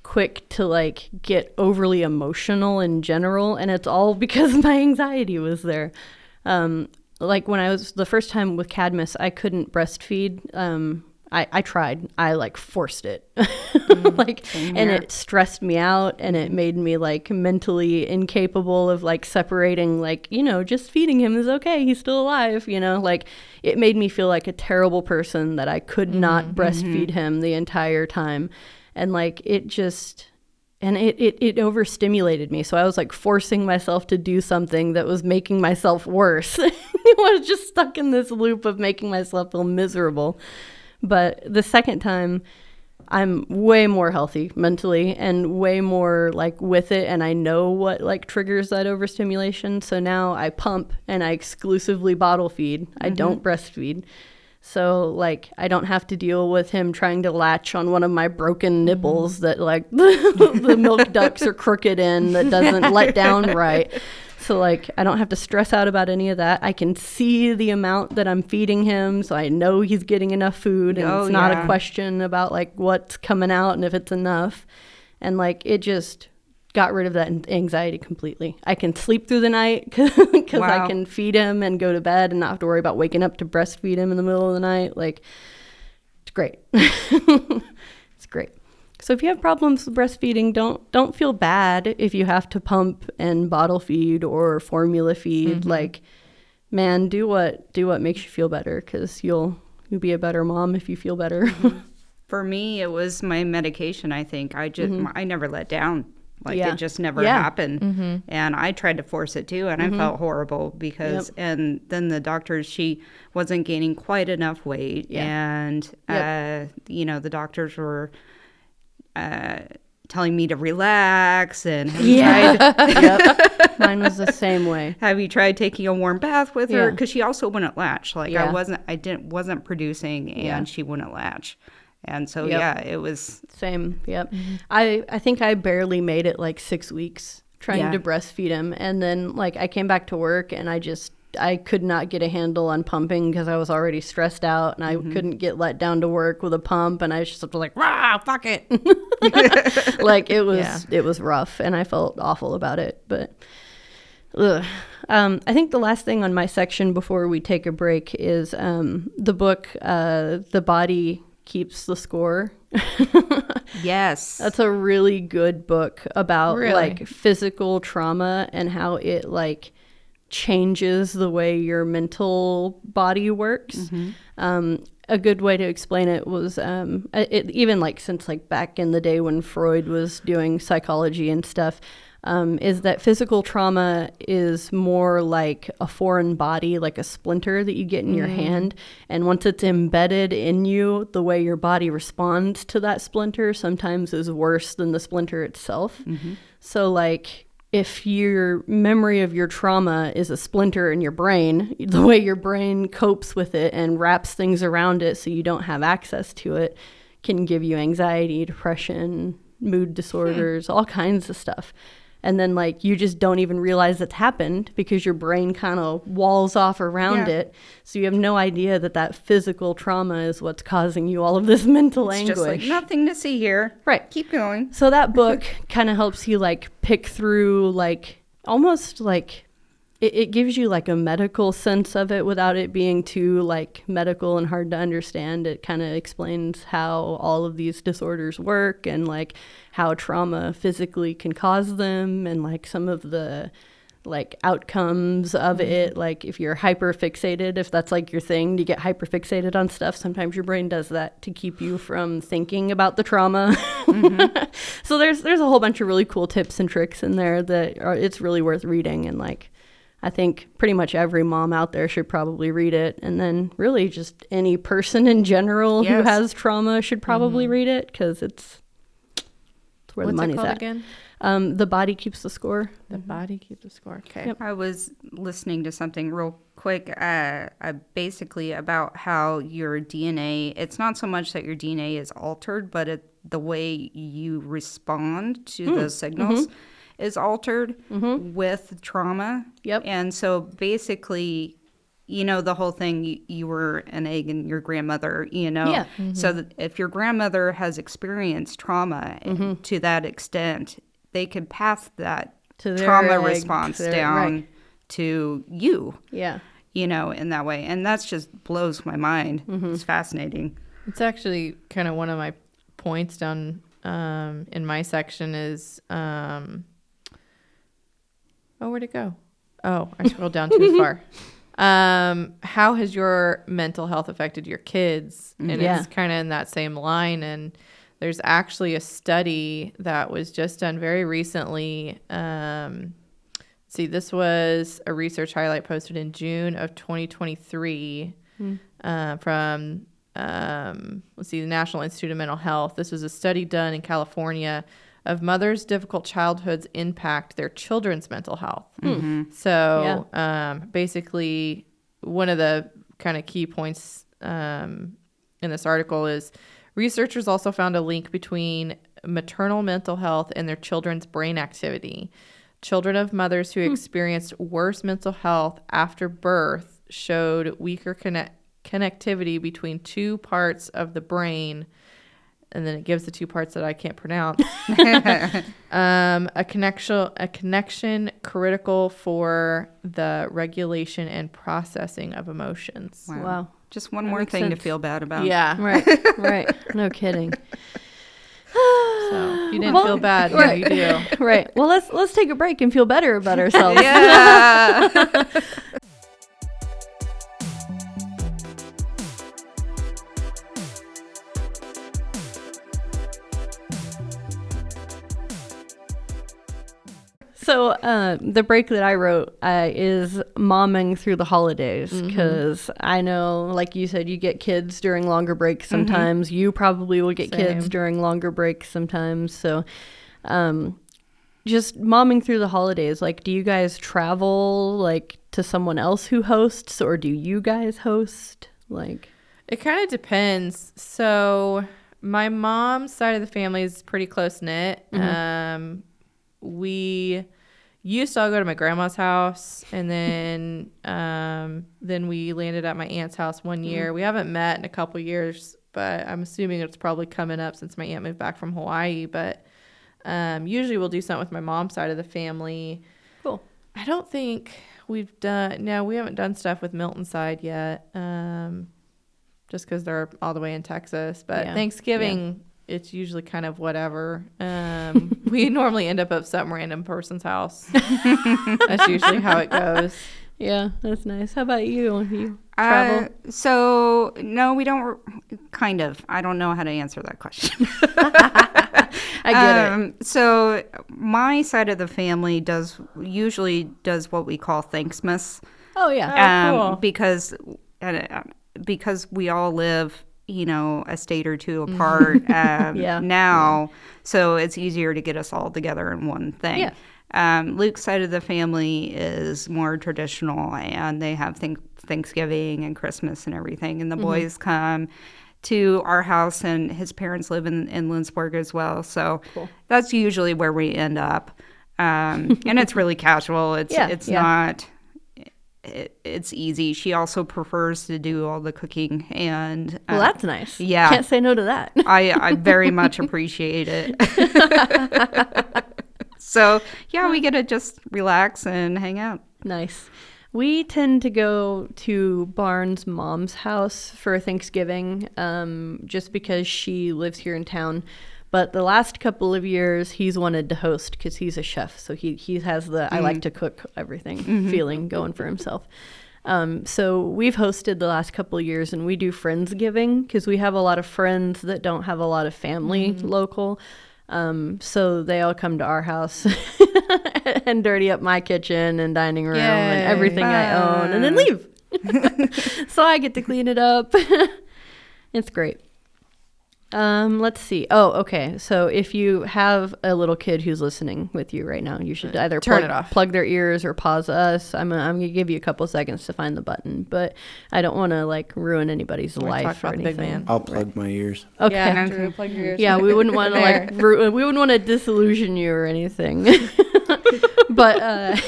B: quick to like get overly emotional in general, and it's all because my anxiety was there. Like when I was the first time with Cadmus, I couldn't breastfeed. I tried. I like forced it. And it stressed me out, and it made me like mentally incapable of like separating, like, you know, just feeding him is okay. He's still alive, you know, like it made me feel like a terrible person that I could not breastfeed him the entire time. And like, it just, and it overstimulated me. So I was like forcing myself to do something that was making myself worse. I was just stuck in this loop of making myself feel miserable. But the second time, I'm way more healthy mentally and way more like with it. And I know what like triggers that overstimulation. So now I pump and I exclusively bottle feed. I don't breastfeed. So like I don't have to deal with him trying to latch on one of my broken nipples that like the milk ducts are crooked in, that doesn't let down right. So like I don't have to stress out about any of that. I can see the amount that I'm feeding him, so I know he's getting enough food, and it's not a question about like what's coming out and if it's enough. And like it just got rid of that anxiety completely. I can sleep through the night because I can feed him and go to bed and not have to worry about waking up to breastfeed him in the middle of the night. Like, it's great. It's great. So if you have problems with breastfeeding, don't feel bad if you have to pump and bottle feed or formula feed. Like, man, do what makes you feel better, because you'll be a better mom if you feel better.
C: For me, it was my medication. I think I never let down. Like it just never happened. And I tried to force it too, and I felt horrible because, and then the doctors, she wasn't gaining quite enough weight. And, you know, the doctors were telling me to relax and have
B: Yep. Mine was the same way.
C: have you tried taking a warm bath with her?
B: Yeah.
C: Because she also wouldn't latch. Like
B: Yeah.
C: wasn't producing, and
B: Yeah.
C: she wouldn't latch. And so,
B: Yep.
C: yeah, it was,
B: Same. Yep. I think I barely made it like 6 weeks trying
C: Yeah.
B: to breastfeed him. And then like I came back to work and I could not get a handle on pumping because I was already stressed out and I couldn't get let down to work with a pump. And I was just like, rah, fuck it. Like it was rough and I felt awful about it. But ugh. I think the last thing on my section before we take a break is the book, The Body Keeps the Score.
C: yes.
B: That's a really good book about
D: Really?
B: like physical trauma and how it like changes the way your mental body works. A good way to explain it was even like since like back in the day when Freud was doing psychology and stuff, is that physical trauma is more like a foreign body, like a splinter that you get in your hand. And once it's embedded in you, the way your body responds to that splinter sometimes is worse than the splinter itself. So like if your memory of your trauma is a splinter in your brain, the way your brain copes with it and wraps things around it so you don't have access to it can give you anxiety, depression, mood disorders, all kinds of stuff. And then like you just don't even realize it's happened because your brain kind of walls off around
C: Yeah.
B: it. So you have no idea that that physical trauma is what's causing you all of this mental
C: It's
B: anguish.
C: just like, nothing to see here.
B: Right.
C: Keep going.
B: So that book kind of helps you like pick through like almost like it gives you like a medical sense of it without it being too like medical and hard to understand. It kind of explains how all of these disorders work and like how trauma physically can cause them and like some of the like outcomes of it. Like if you're hyper fixated, if that's like your thing, you get hyper fixated on stuff. Sometimes your brain does that to keep you from thinking about the trauma. So there's a whole bunch of really cool tips and tricks in there that it's really worth reading. And like, I think pretty much every mom out there should probably read it. And then really just any person in general who
C: Yes.
B: has trauma should probably read it because it's where
D: What's
B: the
D: it
B: money's
D: called
B: at.
D: again?
B: The Body Keeps the Score.
D: The Body Keeps the Score. Okay.
B: Yep.
C: I was listening to something real quick, basically about how your DNA, it's not so much that your DNA is altered, but the way you respond to those signals is altered with trauma.
B: Yep.
C: And so basically, you know, the whole thing, you were an egg in your grandmother, you know?
B: Yeah.
C: So that if your grandmother has experienced trauma to that extent, they could pass that
B: To their
C: trauma
B: egg,
C: response
B: to their-
C: down
B: right.
C: to you,
B: Yeah.
C: you know, in that way. And that's just blows my mind. It's fascinating.
D: It's actually kind of one of my points down in my section is where'd it go? Oh, I scrolled down too far. How has your mental health affected your kids? And
B: Yeah.
D: it's kind of in that same line. And there's actually a study that was just done very recently. See, this was a research highlight posted in June of 2023 from, the National Institute of Mental Health. This was a study done in California of mothers' difficult childhoods impact their children's mental health. So basically, one of the kind of key points in this article is researchers also found a link between maternal mental health and their children's brain activity. Children of mothers who experienced worse mental health after birth showed weaker connectivity between two parts of the brain. And then it gives the two parts that I can't pronounce. A connection critical for the regulation and processing of emotions.
B: Wow.
C: Just one
B: That
C: more
B: makes
C: thing to
B: sense.
C: feel bad about.
D: Yeah.
B: Right. Right. No kidding.
D: So if you didn't feel bad, now you do.
B: Right. Well, let's take a break and feel better about ourselves.
C: Yeah.
B: So the break that I wrote is momming through the holidays, because I know, like you said, you get kids during longer breaks sometimes. You probably will get kids during longer breaks sometimes. So just momming through the holidays. Like, do you guys travel like to someone else who hosts, or do you guys host? Like,
D: it kind of depends. So my mom's side of the family is pretty close knit. We used to all go to my grandma's house, and then we landed at my aunt's house one year. We haven't met in a couple years, but I'm assuming it's probably coming up since my aunt moved back from Hawaii. But usually we'll do something with my mom's side of the family.
B: cool.
D: I don't think we haven't done stuff with Milton's side yet, just because they're all the way in Texas. But Thanksgiving, it's usually kind of whatever. We normally end up at some random person's house. That's usually how it goes.
B: Yeah, that's nice. How about you? You travel?
C: So, no, we don't. Kind of. I don't know how to answer that question.
B: I get it.
C: So, my side of the family usually does what we call Thanksmas.
B: Oh, yeah.
D: Cool.
C: Because we all live, a state or two apart now. So it's easier to get us all together in one thing.
B: Yeah.
C: Luke's side of the family is more traditional, and they have Thanksgiving and Christmas and everything. And the boys come to our house, and his parents live in Lindsborg as well. So that's usually where we end up. And it's really casual. It's not... It's easy. She also prefers to do all the cooking, and
B: Well, that's nice.
C: Yeah.
B: Can't say no to that.
C: I very much appreciate it. So we get to just relax and hang out.
B: Nice. We tend to go to Barnes' mom's house for Thanksgiving, just because she lives here in town. But the last couple of years, he's wanted to host because he's a chef. So he has the I like to cook everything feeling going for himself. So we've hosted the last couple of years, and we do Friendsgiving because we have a lot of friends that don't have a lot of family local. So they all come to our house and dirty up my kitchen and dining room and everything I own, and then leave. So I get to clean it up. It's great. Let's see. Oh, okay. So if you have a little kid who's listening with you right now, you should either
D: turn it off,
B: plug their ears, or pause us. I'm gonna give you a couple seconds to find the button, but I don't want to ruin anybody's life or anything.
E: I'll plug my ears.
B: Okay.
D: Yeah, Drew, plug your ears.
B: Yeah, we wouldn't want to we wouldn't want to disillusion you or anything. But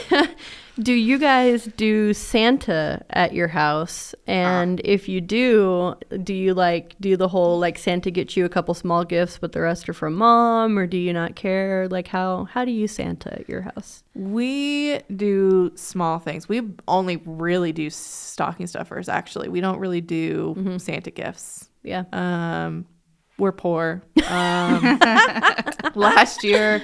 B: do you guys do Santa at your house? And if you do you do the whole Santa gets you a couple small gifts but the rest are from mom, or do you not care? How do you Santa at your house?
D: We do small things. We only really do stocking stuffers, actually. We don't really do Santa gifts.
B: Yeah.
D: We're poor. Last year,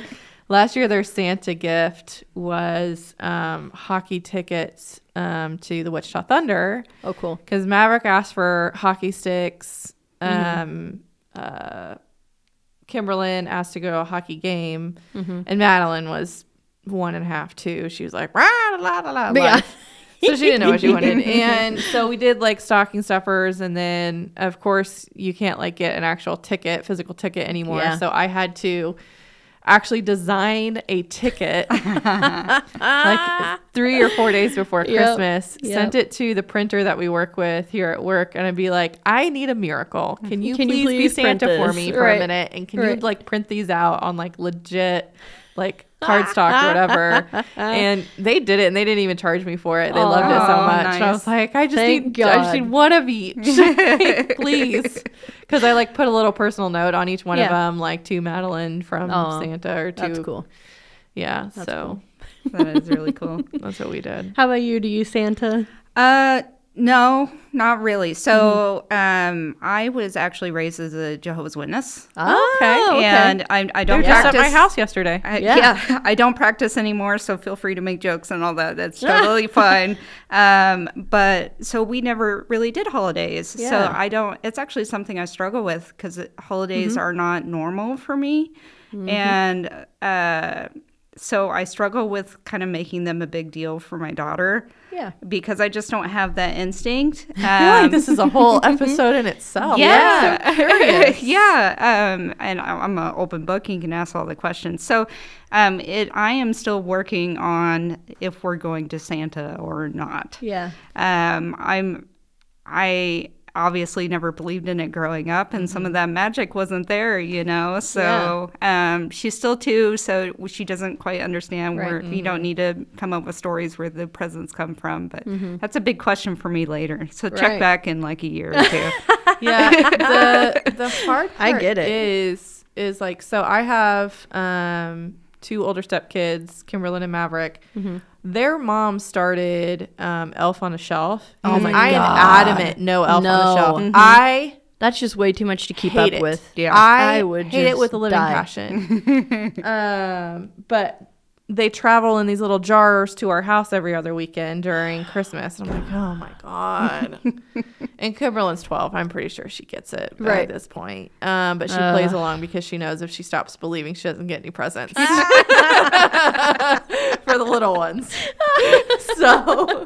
D: their Santa gift was hockey tickets to the Wichita Thunder.
B: Oh, cool.
D: Because Maverick asked for hockey sticks. Kimberlyn asked to go to a hockey game. And Madeline was 1.5, 2. She was like, rah, la, la, la, la.
B: Yeah.
D: So she didn't know what she wanted. And so we did stocking stuffers. And then, of course, you can't get an actual physical ticket anymore.
B: Yeah.
D: So I had to actually design a ticket 3 or 4 days before Christmas, sent it to the printer that we work with here at work, and I'd be like, I need a miracle. Can you please be Santa for me for a minute? And can you print these out on legit cardstock or whatever? And they did it, and they didn't even charge me for it. They loved it so much.
C: Nice.
D: And I was like, I just need one of each, please. Because I put a little personal note on each one of them, to Madeline from Santa or to.
B: That's cool.
D: Yeah,
B: That's
D: so
C: cool. That is really cool.
D: That's what we did.
B: How about you? Do you Santa?
C: No, not really. So I was actually raised as a Jehovah's Witness.
B: Oh, okay.
C: And I don't
D: Just
C: practice.
D: at my house yesterday.
C: I don't practice anymore, so feel free to make jokes and all that. That's totally fine. But so we never really did holidays.
B: Yeah.
C: So I don't, it's actually something I struggle with because holidays are not normal for me. And so I struggle with kind of making them a big deal for my daughter.
B: Yeah.
C: Because I just don't have that instinct.
D: I feel like this is a whole episode in itself.
C: Yeah.
D: I'm so curious.
C: Yeah. And I'm an open book. You can ask all the questions. So I am still working on if we're going to Santa or not.
B: Yeah.
C: I obviously never believed in it growing up, and some of that magic wasn't there, so she's still 2, so she doesn't quite understand where you don't need to come up with stories where the presents come from, but that's a big question for me later, so check back in like a year or 2.
D: The hard part
B: I get it.
D: is like, so I have 2 older stepkids, Kimberlyn and Maverick. Their mom started Elf on a Shelf.
B: Oh my
D: I
B: God.
D: am adamant, no Elf on a Shelf.
B: That's just way too much to keep
D: hate
B: up
D: it.
B: with.
C: Yeah.
D: I
B: would
D: hate it
B: just
D: with a living
B: die.
D: passion. But they travel in these little jars to our house every other weekend during Christmas. And I'm like, oh my God. And Kimberlyn's 12. I'm pretty sure she gets it at this point. But she plays along because she knows if she stops believing, she doesn't get any presents for the little ones. So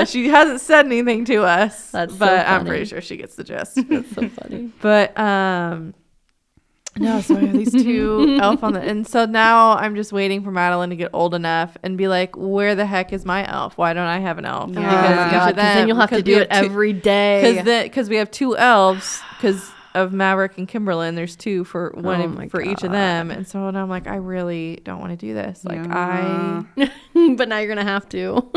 D: she hasn't said anything to us,
B: That's so
D: but I'm
B: funny.
D: pretty sure she gets the gist.
B: That's so funny.
D: But no, so I have these 2 elf on the, and so now I'm just waiting for Madeline to get old enough and be like, where the heck is my elf? Why don't I have an elf?
C: Yeah.
B: Oh my God, because then you'll have to do it every day.
D: Because we have 2 elves because of Maverick and Kimberlyn. There's 2 for one for each of them, and so now I'm like, I really don't want to do this. Like
B: But now you're gonna have to.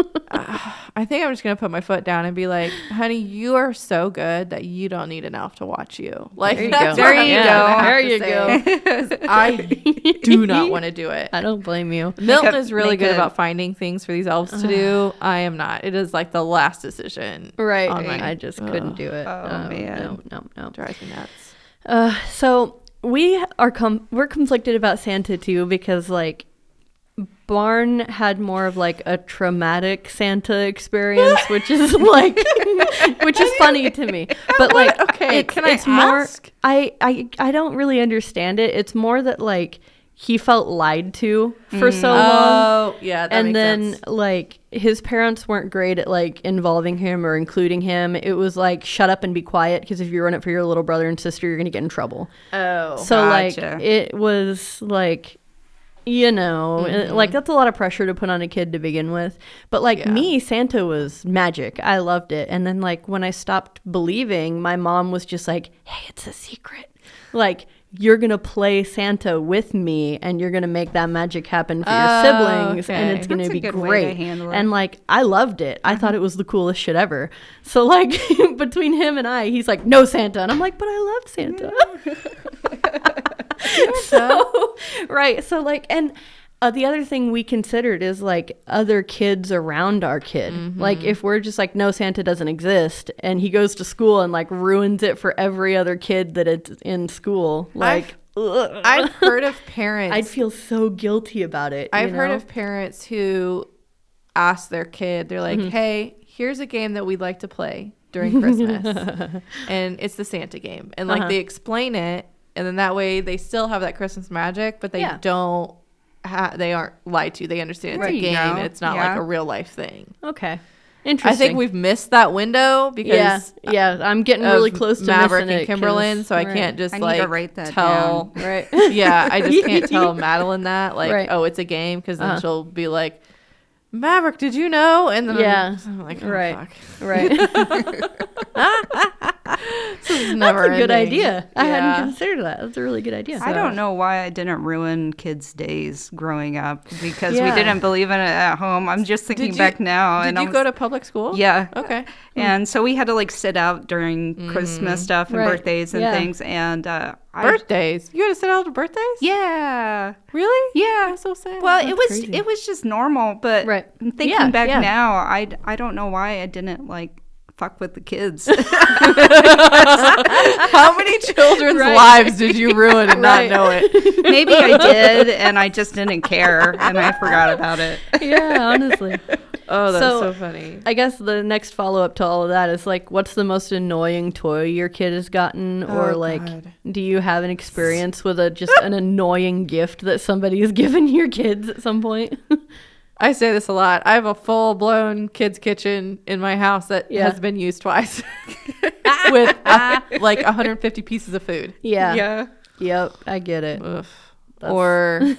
D: I think I'm just gonna put my foot down and be like, honey, you are so good that you don't need an elf to watch you. Like,
B: There you
D: that's
B: go.
D: what
C: There
D: I'm
C: you
D: gonna
C: go.
D: have
B: There
D: to
B: you
D: say. I do not want to do it.
B: I don't blame you.
D: Milton is really
C: make
D: good
C: a-
D: about finding things for these elves to do. I am not. It is like the last decision.
B: Right.
D: on my-
B: I just couldn't do it.
C: Oh, man.
B: No.
D: Drives me nuts.
B: So we're conflicted about Santa too, because like Barn had more of like a traumatic Santa experience, which is like which is funny to me. But like
D: Okay, can I
B: it's more
D: ask?
B: I don't really understand it. It's more that like he felt lied to for so long.
D: Oh, yeah, that
B: And
D: makes
B: then
D: sense.
B: like his parents weren't great at like involving him or including him. It was like shut up and be quiet, because if you run it for your little brother and sister, you're gonna get in trouble.
D: Oh,
B: So
C: Gotcha.
B: like it was like, like that's a lot of pressure to put on a kid to begin with. But like me, Santa was magic. I loved it. And then like when I stopped believing, my mom was just like, hey, it's a secret. Like, you're going to play Santa with me and you're going to make that magic happen for your siblings.
D: okay.
B: And it's going
C: That's
B: to
C: a
B: be
C: good way to
B: great.
C: handle it.
B: And like, I loved it. I thought it was the coolest shit ever. So like between him and I, he's like, no Santa. And I'm like, but I love Santa. So, right. So like, and the other thing we considered is like other kids around our kid. Like if we're just like, no, Santa doesn't exist, and he goes to school and like ruins it for every other kid that it's in school. Like
D: I've heard of parents.
B: I'd feel so guilty about it.
D: I've
B: you
D: heard
B: know?
D: of parents who ask their kid, they're like, hey, here's a game that we'd like to play during Christmas. And it's the Santa game. And like they explain it, and then that way they still have that Christmas magic, but they don't. They aren't lied to. They understand it's
C: There
D: a
C: you
D: game.
C: go.
D: And it's not
C: Yeah.
D: like a real life thing.
B: Okay.
D: I
B: Interesting.
D: think we've missed that window because
B: yeah, I'm getting
D: of
B: really close to
D: Maverick
B: missing
D: and
B: it 'cause-
D: Kimberlyn, so I
B: right.
D: can't just
C: I need
D: like
C: to write that
D: tell.
C: down.
B: Right.
D: Yeah, I just can't tell Madeline that like,
B: Right.
D: oh, it's a game, because then she'll be like, Maverick, did you know? And then I'm like, oh,
B: right.
D: fuck.
B: Right.
D: This is never
B: That's a good
D: ending.
B: idea. I
D: Yeah.
B: hadn't considered that. That's a really good idea.
C: I don't know why I didn't ruin kids' days growing up, because
B: Yeah.
C: we didn't believe in it at home. I'm just thinking back now.
D: Did
C: and
D: you go to public school?
C: Yeah.
D: Okay.
C: And so we had to like sit out during Christmas stuff and
B: Right.
C: birthdays and
B: Yeah.
C: things. And
D: Birthdays. You had to sit out to birthdays?
C: yeah.
D: Really?
C: Yeah.
D: That's so sad.
C: Well,
B: That's
C: it was
B: crazy.
C: it was just normal, but
B: Right.
C: thinking
B: Yeah,
C: back
B: yeah.
C: now, I don't know why I didn't like fuck with the kids.
D: How many children's
B: Right.
D: lives did you ruin and
B: Right.
D: not know it?
C: Maybe I did, and I just didn't care, and I forgot about it.
B: Yeah, honestly.
D: Oh, that's so funny.
B: I guess the next follow-up to all of that is like, what's the most annoying toy your kid has gotten? Or like,
D: God.
B: do you have an experience with just an annoying gift that somebody has given your kids at some point?
D: I say this a lot. I have a full-blown kids' kitchen in my house that has been used twice with like 150 pieces of food.
B: Yeah. Yep, I get it.
D: Or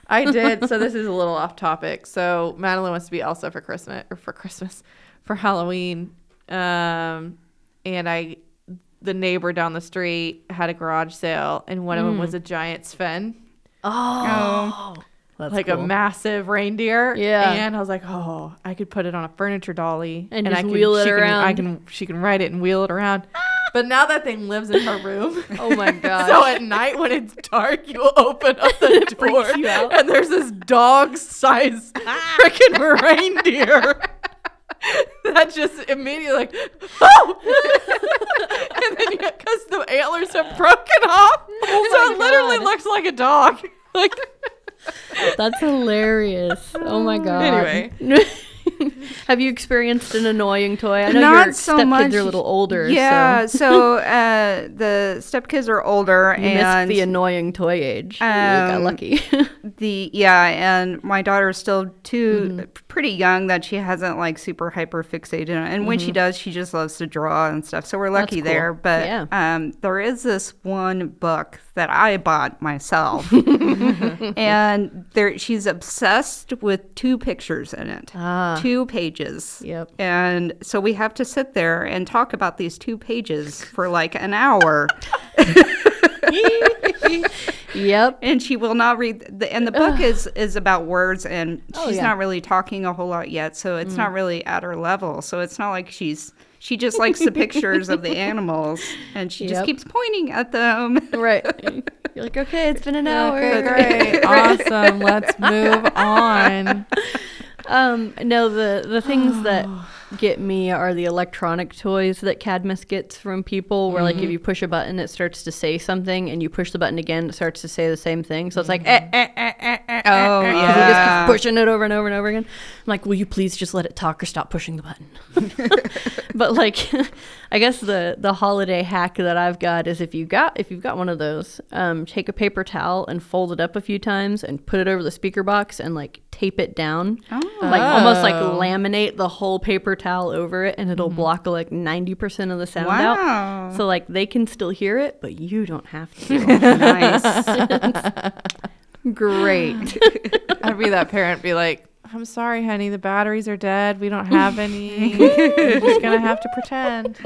D: I did. So this is a little off topic. So Madeline wants to be Elsa for for Halloween. And the neighbor down the street had a garage sale, and one of them was a giant Sven.
B: Oh. That's
D: like
B: cool.
D: a massive reindeer.
B: Yeah.
D: And I was like, oh, I could put it on a furniture dolly
B: and just wheel it around.
D: She can ride it and wheel it around. But now that thing lives in her room.
B: Oh my god!
D: So at night when it's dark, you open up the door and there's this dog-sized freaking reindeer that just immediately like, oh! And then because the antlers have broken off, so it literally looks like a dog. Like.
B: That's hilarious. Oh my god.
D: Anyway.
B: Have you experienced an annoying toy? I know
C: Not
B: your
C: so
B: stepkids
C: much.
B: are a little older.
C: Yeah, so the stepkids are older,
B: You
C: and
B: missed the annoying toy age. You got lucky.
C: and my daughter is still pretty young that she hasn't like super hyper fixated on it. And when she does, she just loves to draw and stuff. So we're lucky
B: That's cool.
C: there. But
B: Yeah.
C: there is this one book that I bought myself, and she's obsessed with 2 pictures in it, 2 pages.
B: Yep.
C: And so we have to sit there and talk about these 2 pages for like an hour.
B: Yep.
C: And she will not read and the book is about words, and she's not really talking a whole lot yet, so it's not really at her level. So it's not like she just likes the pictures of the animals, and she just keeps pointing at them.
B: Right. You're like, okay, it's been an hour.
D: Okay, great. Awesome. Let's move on.
B: No, the things that get me are the electronic toys that Cadmus gets from people, where like if you push a button it starts to say something, and you push the button again it starts to say the same thing, so it's like he just keeps pushing it over and over and over again. I'm like, will you please just let it talk or stop pushing the button? But like I guess the holiday hack that I've got is if you've got one of those, take a paper towel and fold it up a few times and put it over the speaker box and like tape it down, like almost like laminate the whole paper towel over it, and it'll block like 90% of the sound out. So like they can still hear it, but you don't have to.
C: Nice.
B: Great.
D: I'd be that parent, be like, I'm sorry, honey, the batteries are dead. We don't have any. You're just going to have to pretend.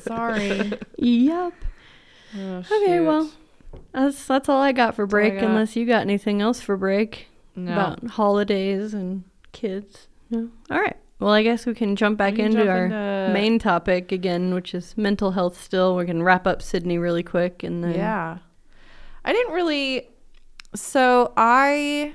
D: Sorry.
B: Yep.
D: Oh,
B: Okay,
D: shoot.
B: well, that's all I got for break,
D: all I got.
B: unless you got anything else for break
D: No.
B: about holidays and kids. No? All right. Well, I guess we can jump back into our main topic again, which is mental health still. We're going to wrap up Sydney really quick. And then
D: Yeah. I didn't really... So I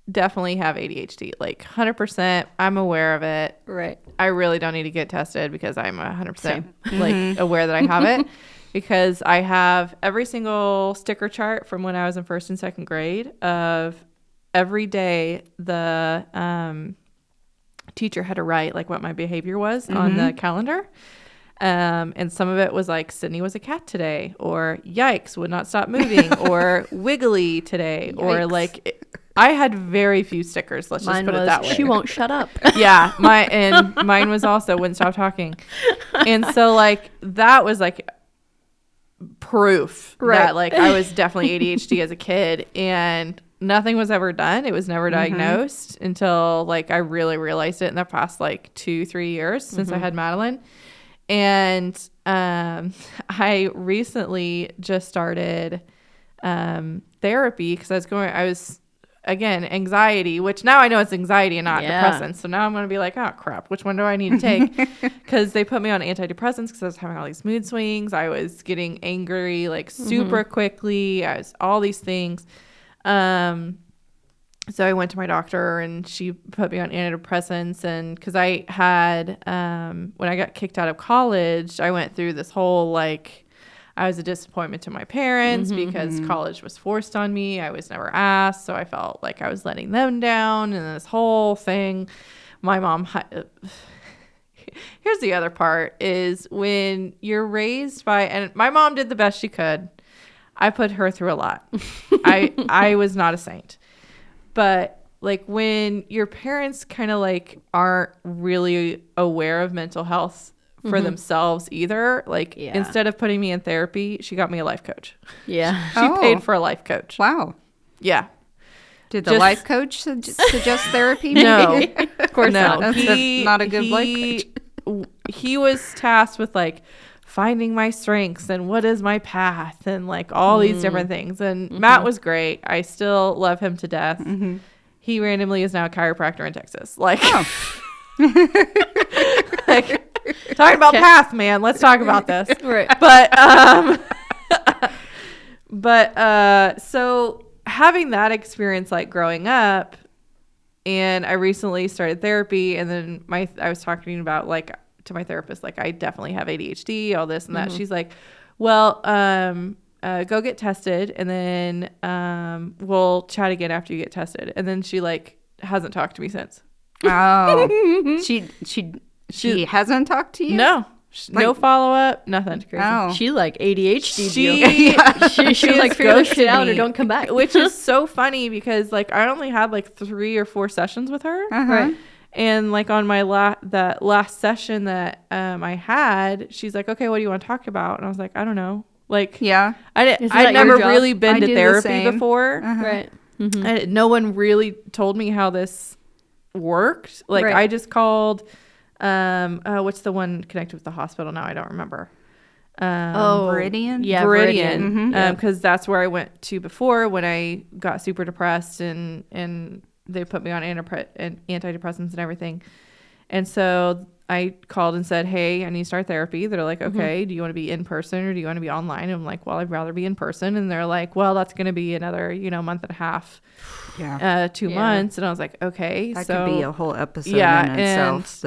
D: definitely have ADHD. Like 100%. I'm aware of it.
B: Right.
D: I really don't need to get tested because I'm 100% like aware that I have it. Because I have every single sticker chart from when I was in 1st and 2nd grade of every day the teacher had to write like what my behavior was on the calendar. And some of it was like, Sydney was a cat today, or yikes, would not stop moving, or wiggly today, or like I had very few stickers. Let's just put it that way.
B: She won't shut up.
D: Yeah, mine was also wouldn't stop talking. And so like that was like proof that like I was definitely ADHD as a kid, and nothing was ever done. It was never diagnosed until like I really realized it in the past like 2-3 years since I had Madeline. And I recently just started therapy because I was again, anxiety, which now I know it's anxiety and not depressants. So now I'm going to be like, oh crap, which one do I need to take? Because they put me on antidepressants because I was having all these mood swings. I was getting angry like super quickly. I was all these things. So I went to my doctor and she put me on antidepressants, and because I had, when I got kicked out of college, I went through this whole like, I was a disappointment to my parents because college was forced on me. I was never asked. So I felt like I was letting them down, and this whole thing. My mom, here's the other part is when you're raised by, and my mom did the best she could. I put her through a lot. I was not a saint, but like when your parents kind of like aren't really aware of mental health for themselves either. Like instead of putting me in therapy, she got me a life coach.
B: Yeah.
D: She paid for a life coach.
C: Wow.
D: Yeah.
C: Did the life coach suggest therapy?
D: No,
C: Of course
D: no.
C: not. That's not a good life coach.
D: He was tasked with like finding my strengths and what is my path and like all these different things. And Matt was great. I still love him to death. He randomly is now a chiropractor in Texas. Like, like talking about path, man. Let's talk about this.
B: Right.
D: But so having that experience like growing up, and I recently started therapy, and then I was talking about like to my therapist, like I definitely have ADHD, all this and that. She's like, well, go get tested, and then we'll chat again after you get tested. And then she like hasn't talked to me since.
C: Oh, she hasn't talked to you?
D: No. No follow up, nothing. Crazy.
C: Oh.
B: She like ADHD.
D: She
B: was like, figure this shit out or don't come back.
D: Which is so funny because like I only had like 3 or 4 sessions with her.
B: Right.
D: And like on my that last session that I had, she's like, okay, what do you want to talk about? And I was like, I don't know. Like,
C: yeah,
D: I'd
B: that
D: never
B: your job?
D: really been
C: I
D: to
C: do the
D: therapy
C: same.
D: before.
B: Right.
D: No one really told me how this worked. Like
B: Right.
D: I just called, what's the one connected with the hospital now? I don't remember.
C: Viridian?
B: Yeah,
D: Viridian.
B: Viridian.
D: Because that's where I went to before when I got super depressed and they put me on antidepressants and everything. And so I called and said, hey, I need to start therapy. They're like, okay, do you want to be in person or do you want to be online? And I'm like, well, I'd rather be in person. And they're like, well, that's going to be another, month and a half, 2 months. And I was like, okay.
C: That
D: so
C: could be a whole episode in itself.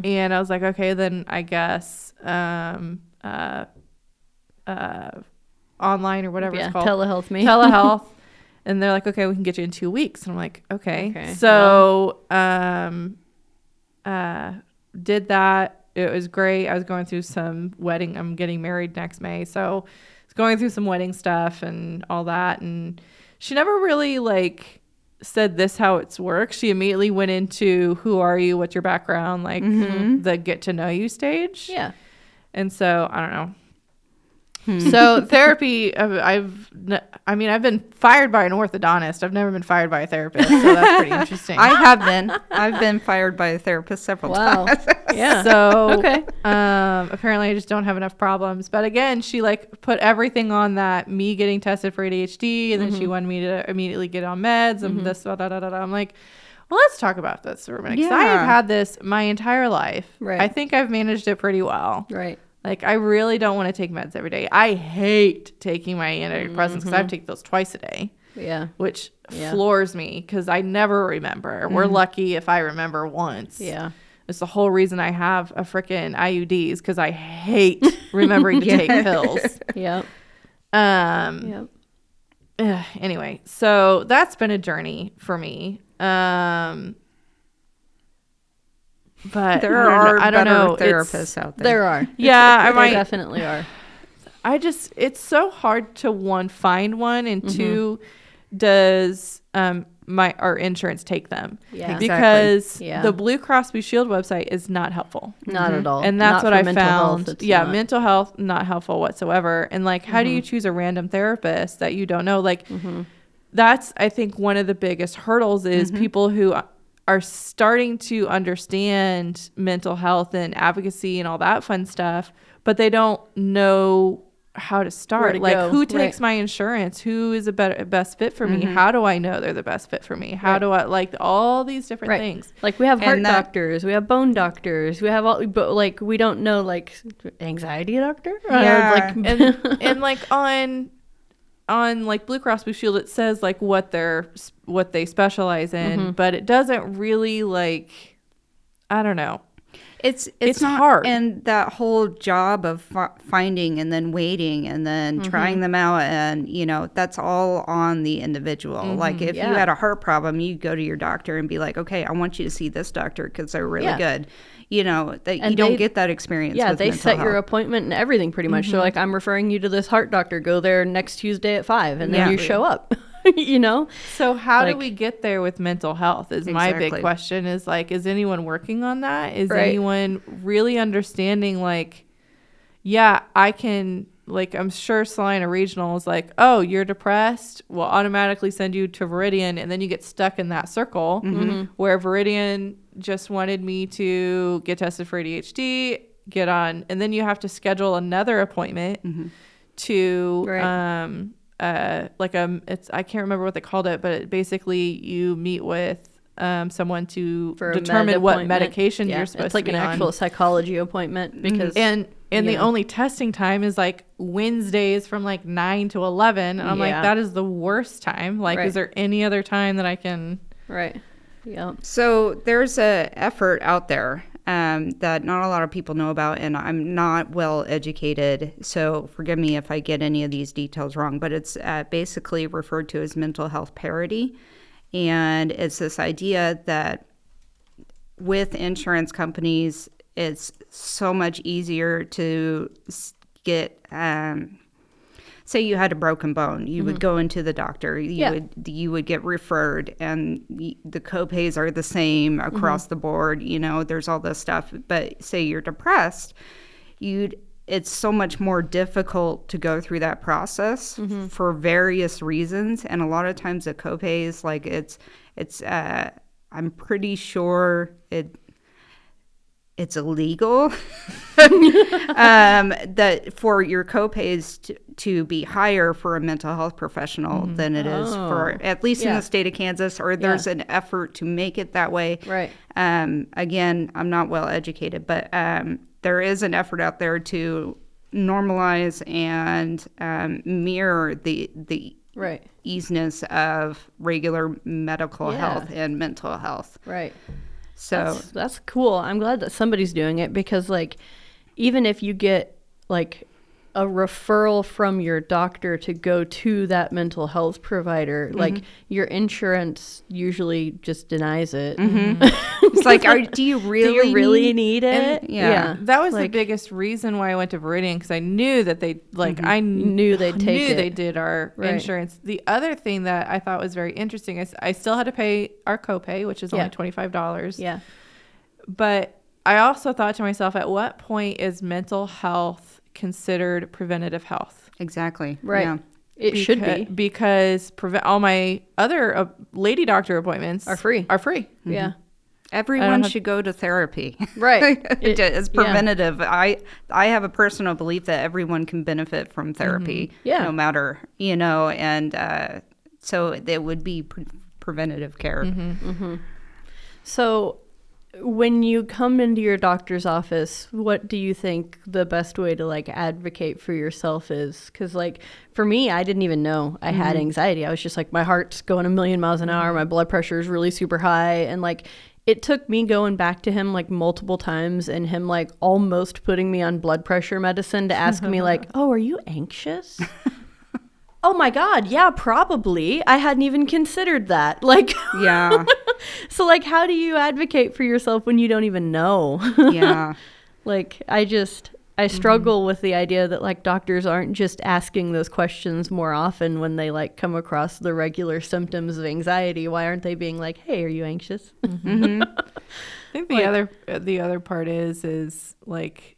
D: and I was like, okay, then I guess online or whatever it's called.
B: Telehealth me.
D: Telehealth. And they're like, okay, we can get you in 2 weeks. And I'm like, okay. So did that. It was great. I was going through some wedding. I'm getting married next May. So I was going through some wedding stuff and all that. And she never really like said this how it's works. She immediately went into who are you? What's your background? Like the get to know you stage.
B: Yeah.
D: And so I don't know. So therapy, I've been fired by an orthodontist. I've never been fired by a therapist. So that's pretty interesting.
C: I have been. I've been fired by a therapist several times.
B: Yeah.
D: So
B: Okay.
D: apparently I just don't have enough problems. But again, she like put everything on that, me getting tested for ADHD, and then she wanted me to immediately get on meds and this, da, da, da, da. I'm like, well, let's talk about this for a minute. 'Cause I have had this my entire life.
B: Right.
D: I think I've managed it pretty well.
B: Right.
D: Like, I really don't want to take meds every day. I hate taking my antidepressants because I have to take those twice a day,
B: Yeah.
D: which floors me because I never remember. We're lucky if I remember once.
B: Yeah.
D: It's the whole reason I have a freaking IUDs because I hate remembering to take pills.
B: Yep.
D: Yep. Anyway, so that's been a journey for me. But
C: There are
D: I don't
C: better
D: know.
C: therapists out there.
B: There are.
D: Yeah, I
B: There
D: might.
B: definitely are.
D: It's so hard to one, find one, and two, does our insurance take them?
B: Yeah.
D: Because
B: Yeah.
D: the Blue Cross Blue Shield website is not helpful.
B: Not at all.
D: And that's
B: Not
D: what
B: for
D: I
B: mental health,
D: found.
B: it's
D: Yeah,
B: not.
D: mental health, not helpful whatsoever. And like, how do you choose a random therapist that you don't know? Like, that's, I think, one of the biggest hurdles is people who are starting to understand mental health and advocacy and all that fun stuff, but they don't know how to start.
B: to
D: Like,
B: go.
D: who takes
B: Right.
D: my insurance? Who is a best fit for me? How do I know they're the best fit for me? How do I, like, all these different
B: Right.
D: things.
B: Like we have heart
C: And that-
B: doctors, we have bone doctors, we have all, but like we don't know like anxiety doctor.
C: Yeah.
D: And like on like Blue Cross Blue Shield, it says like what they specialize in, but it doesn't really, like, I don't know.
C: it's not
D: hard.
C: And that whole job of finding and then waiting and then trying them out, and that's all on the individual. Like if you had a heart problem, you go to your doctor and be like, okay, I want you to see this doctor because they're really good. That you don't get that experience.
B: Yeah,
C: with
B: they
C: mental
B: set
C: health.
B: your appointment and everything pretty much. So like, I'm referring you to this heart doctor. Go there next Tuesday at 5, and then you show up.
D: So how do we get there with mental health is my big
C: Exactly.
D: question. Is like, is anyone working on that? Is
B: Right.
D: anyone really understanding, like, yeah, I can, like, I'm sure Salina Regional is like, oh, you're depressed, we'll automatically send you to Viridian, and then you get stuck in that circle where Viridian just wanted me to get tested for ADHD, get on, and then you have to schedule another appointment to it's, I can't remember what they called it, but basically you meet with someone to
B: For a
D: determine
B: med
D: what
B: appointment.
D: medication
B: Yeah,
D: you're supposed
B: it's like
D: to be
B: an
D: on.
B: actual psychology appointment because
D: And the only testing time is like Wednesdays from like 9 to 11. And I'm like, that is the worst time. Like, is there any other time that I can?
B: Right. Yeah.
C: So there's a effort out there that not a lot of people know about, and I'm not well educated, so forgive me if I get any of these details wrong, but it's basically referred to as mental health parity. And it's this idea that with insurance companies, it's so much easier to get say you had a broken bone, you would go into the doctor, you would get referred, and the copays are the same across the board. There's all this stuff. But say you're depressed, it's so much more difficult to go through that process for various reasons. And a lot of times the copays, like it's I'm pretty sure it's illegal that for your copays to be higher for a mental health professional than it is for, at least in the state of Kansas, or there's an effort to make it that way.
B: Right.
C: Again, I'm not well educated, but there is an effort out there to normalize and mirror the easiness of regular medical health and mental health.
B: Right.
C: So
B: that's cool. I'm glad that somebody's doing it because, like, even if you get like a referral from your doctor to go to that mental health provider, like your insurance usually just denies it.
C: it's like, do you really
B: need it?
D: And
C: yeah.
D: That was the biggest reason why I went to Viridian, because I knew that they I knew they'd take it. They did our insurance. The other thing that I thought was very interesting is I still had to pay our copay, which is only $25.
B: Yeah.
D: But I also thought to myself, at what point is mental health considered preventative health?
C: Exactly.
B: Right.
C: Yeah.
B: It should be.
D: Because all my other lady doctor appointments
B: are free. Yeah.
C: Everyone should go to therapy.
B: Right.
C: It's preventative. I have a personal belief that everyone can benefit from therapy, no matter, and so it would be preventative care.
B: So when you come into your doctor's office, what do you think the best way to like advocate for yourself is? Because like for me, I didn't even know I had anxiety. I was just like, my heart's going a million miles an hour. My blood pressure is really super high. And like, it took me going back to him like multiple times and him like almost putting me on blood pressure medicine to ask me like, oh, are you anxious? Oh my God. Yeah, probably. I hadn't even considered that. Like,
C: Yeah.
B: so like, how do you advocate for yourself when you don't even know?
C: Yeah.
B: Like, I struggle with the idea that like doctors aren't just asking those questions more often when they like come across the regular symptoms of anxiety. Why aren't they being like, hey, are you anxious?
D: I think the other part is like,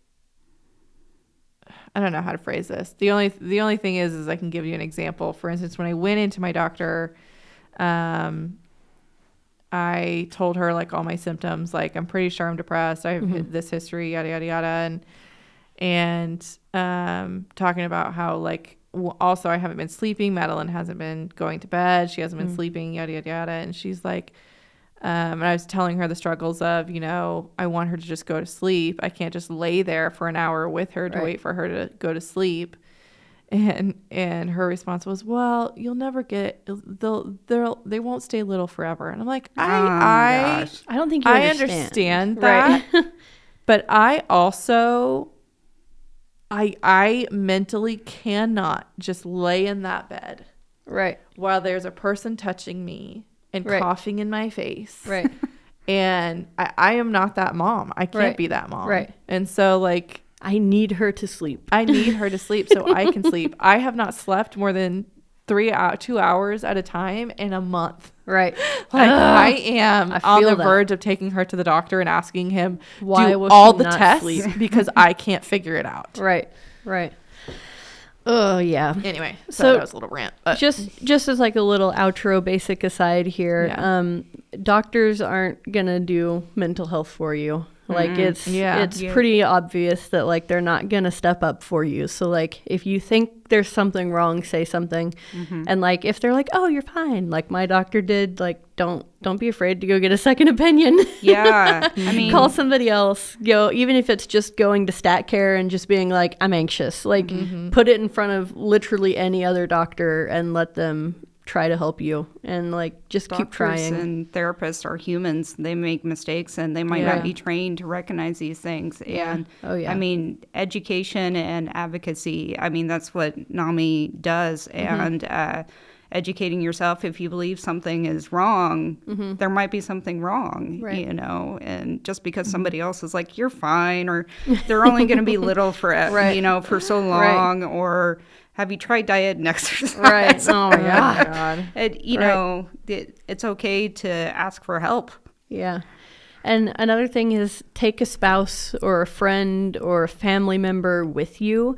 D: I don't know how to phrase this. The only thing is I can give you an example. For instance, when I went into my doctor, I told her like all my symptoms, like I'm pretty sure I'm depressed. I have this history, yada yada yada, and talking about how like also I haven't been sleeping. Madeline hasn't been going to bed. She hasn't been sleeping, yada yada yada. And she's like, and I was telling her the struggles of, I want her to just go to sleep. I can't just lay there for an hour with her to wait for her to go to sleep. And her response was, well, you'll never get, they won't stay little forever. And I'm like, I
B: don't think you understand
D: understand that.
B: Right.
D: But I also, I mentally cannot just lay in that bed
B: Right.
D: while there's a person touching me and
B: Right.
D: coughing in my face.
B: Right.
D: And I am not that mom. I can't
B: Right.
D: be that mom.
B: Right.
D: And so, like,
B: I need her to sleep.
D: I need her to sleep so I can sleep. I have not slept more than 2 hours at a time in a month.
B: Right.
D: Like, I am
B: I
D: on
B: feel
D: the
B: that.
D: verge of taking her to the doctor and asking him,
B: Why
D: do
B: will
D: all
B: she
D: the
B: not
D: tests
B: sleep?
D: because I can't figure it out.
B: Right. Right. Oh, yeah.
D: Anyway, so
B: So
D: that was a little rant. But
B: Just as like a little outro basic aside here,
D: Yeah.
B: Doctors aren't gonna do mental health for you. Like it's
C: Yeah.
B: pretty obvious that like they're not gonna step up for you. So like if you think there's something wrong, say something. And like if they're like, oh, you're fine, like my doctor did, like don't be afraid to go get a second opinion.
C: Yeah. I mean,
B: Call somebody else. Go, even if it's just going to stat care and just being like, I'm anxious. Like put it in front of literally any other doctor and let them try to help you, and like just keep
C: doctors
B: trying.
C: and therapists are humans. They make mistakes and they might
B: Yeah.
C: not be trained to recognize these things.
B: Yeah.
C: And
B: Oh, yeah.
C: I mean, education and advocacy, I mean, that's what NAMI does. And educating yourself, if you believe something is wrong, there might be something wrong,
B: Right.
C: you know, and just because somebody else is like, you're fine, or they're only going to be little for,
B: Right.
C: you know, for so
B: Right.
C: long, or have you tried diet and exercise?
B: Right. Oh my
D: oh
B: god.
D: my God.
C: And, you
B: Right.
C: know, it's okay to ask for help.
B: Yeah. And another thing is take a spouse or a friend or a family member with you,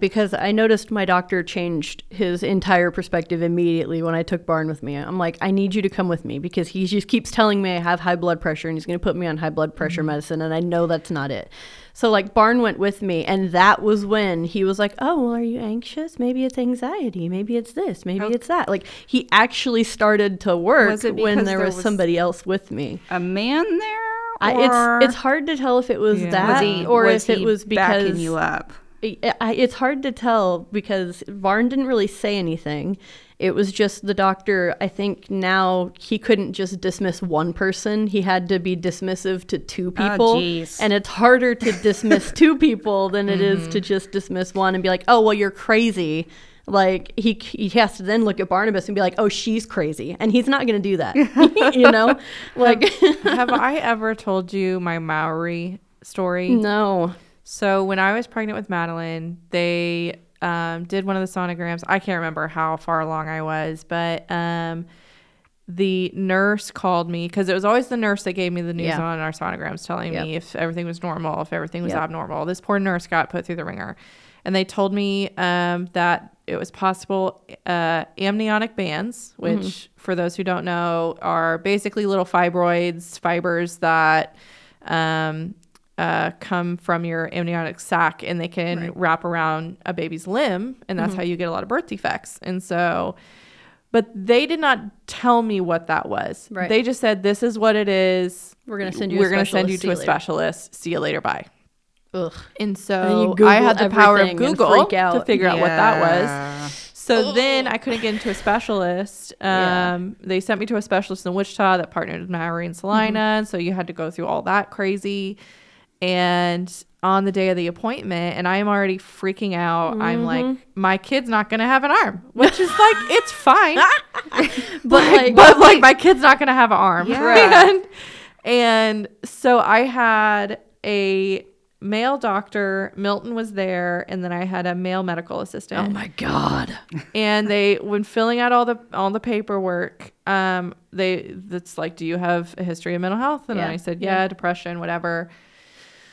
B: because I noticed my doctor changed his entire perspective immediately when I took Barn with me. I'm like, I need you to come with me because he just keeps telling me I have high blood pressure and he's going to put me on high blood pressure medicine, and I know that's not it. So like Barn went with me, and that was when he was like, oh, well, are you anxious? Maybe it's anxiety. Maybe it's this. Maybe it's that. Like he actually started to work
C: Was it
B: when
C: because
B: there
C: there
B: was
C: was
B: somebody else with me.
C: A man there? Or
B: It's hard to tell if it was
D: Yeah.
B: that or
C: was
B: if it
C: he
B: was because
C: backing you up?
B: it's hard to tell because Barn didn't really say anything. It was just the doctor. I think now he couldn't just dismiss one person. He had to be dismissive to two people.
C: geez.
B: And it's harder to dismiss two people than it is to just dismiss one and be like, oh, well, you're crazy. Like he has to then look at Barnabas and be like, oh, she's crazy. And he's not going to do that. You know, like,
D: Have I ever told you my Maori story?
B: no.
D: So when I was pregnant with Madeline, they did one of the sonograms. I can't remember how far along I was, but the nurse called me because it was always the nurse that gave me the news
B: Yeah.
D: on our sonograms telling
B: Yep.
D: me if everything was normal, if everything was
B: Yep.
D: abnormal. This poor nurse got put through the ringer. And they told me that it was possible amniotic bands, which for those who don't know are basically little fibers that come from your amniotic sac, and they can wrap around a baby's limb, and that's how you get a lot of birth defects. And so, but they did not tell me what that was.
B: Right.
D: They just said, this is what it is.
B: We're going to send you
D: We're going to send you
B: specialist.
D: to a specialist. See you later. Bye.
B: Ugh.
D: And
B: And
D: so
B: you Google
D: I had the power of
B: everything and
D: Google
B: freak out.
D: to figure out what that was.
C: Yeah.
D: So then I couldn't get into a specialist.
B: Yeah.
D: They sent me to a specialist in Wichita that partnered with Maori and Salina. And so you had to go through all that crazy. And on the day of the appointment, and I'm already freaking out. I'm like, my kid's not going to have an arm, which is like, it's fine.
B: But
D: But my kid's not going to have an arm.
C: Yeah.
D: And so I had a male doctor, Milton was there, and then I had a male medical assistant.
B: oh my God.
D: And when filling out all the paperwork, it's like, do you have a history of mental health? And
B: Yeah.
D: I said, yeah, depression, whatever.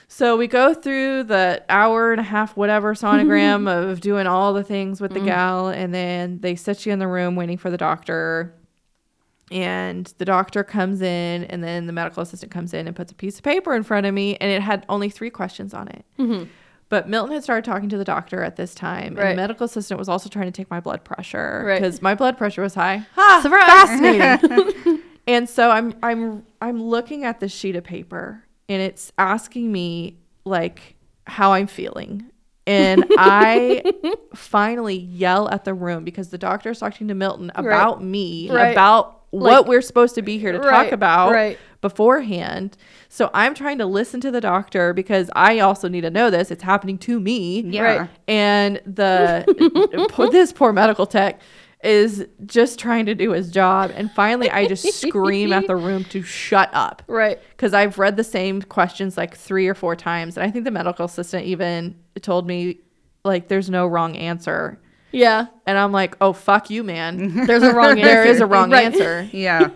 D: So we go through the hour and a half, whatever sonogram of doing all the things with the gal. And then they sit you in the room waiting for the doctor. And the doctor comes in, and then the medical assistant comes in and puts a piece of paper in front of me. And it had only 3 questions on it. But Milton had started talking to the doctor at this time. And
B: Right.
D: the medical assistant was also trying to take my blood pressure.
B: Right.
D: Because my blood pressure was high.
B: Surprise.
D: Fascinating. And so I'm looking at this sheet of paper, and it's asking me like how I'm feeling. And I finally yell at the room because the doctor is talking to Milton about me,
B: Right.
D: about what we're supposed to be here to talk about
B: right.
D: beforehand. So I'm trying to listen to the doctor because I also need to know this. It's happening to me.
C: Yeah.
B: Right.
D: And this poor medical tech is just trying to do his job. And finally, I just scream at the room to shut up.
B: Right.
D: Because I've read the same questions like 3 or 4 times. And I think the medical assistant even told me, like, there's no wrong answer.
B: Yeah.
D: And I'm like, oh, fuck you, man.
B: There's a wrong answer.
D: There is a wrong
B: Right.
D: answer.
C: Yeah.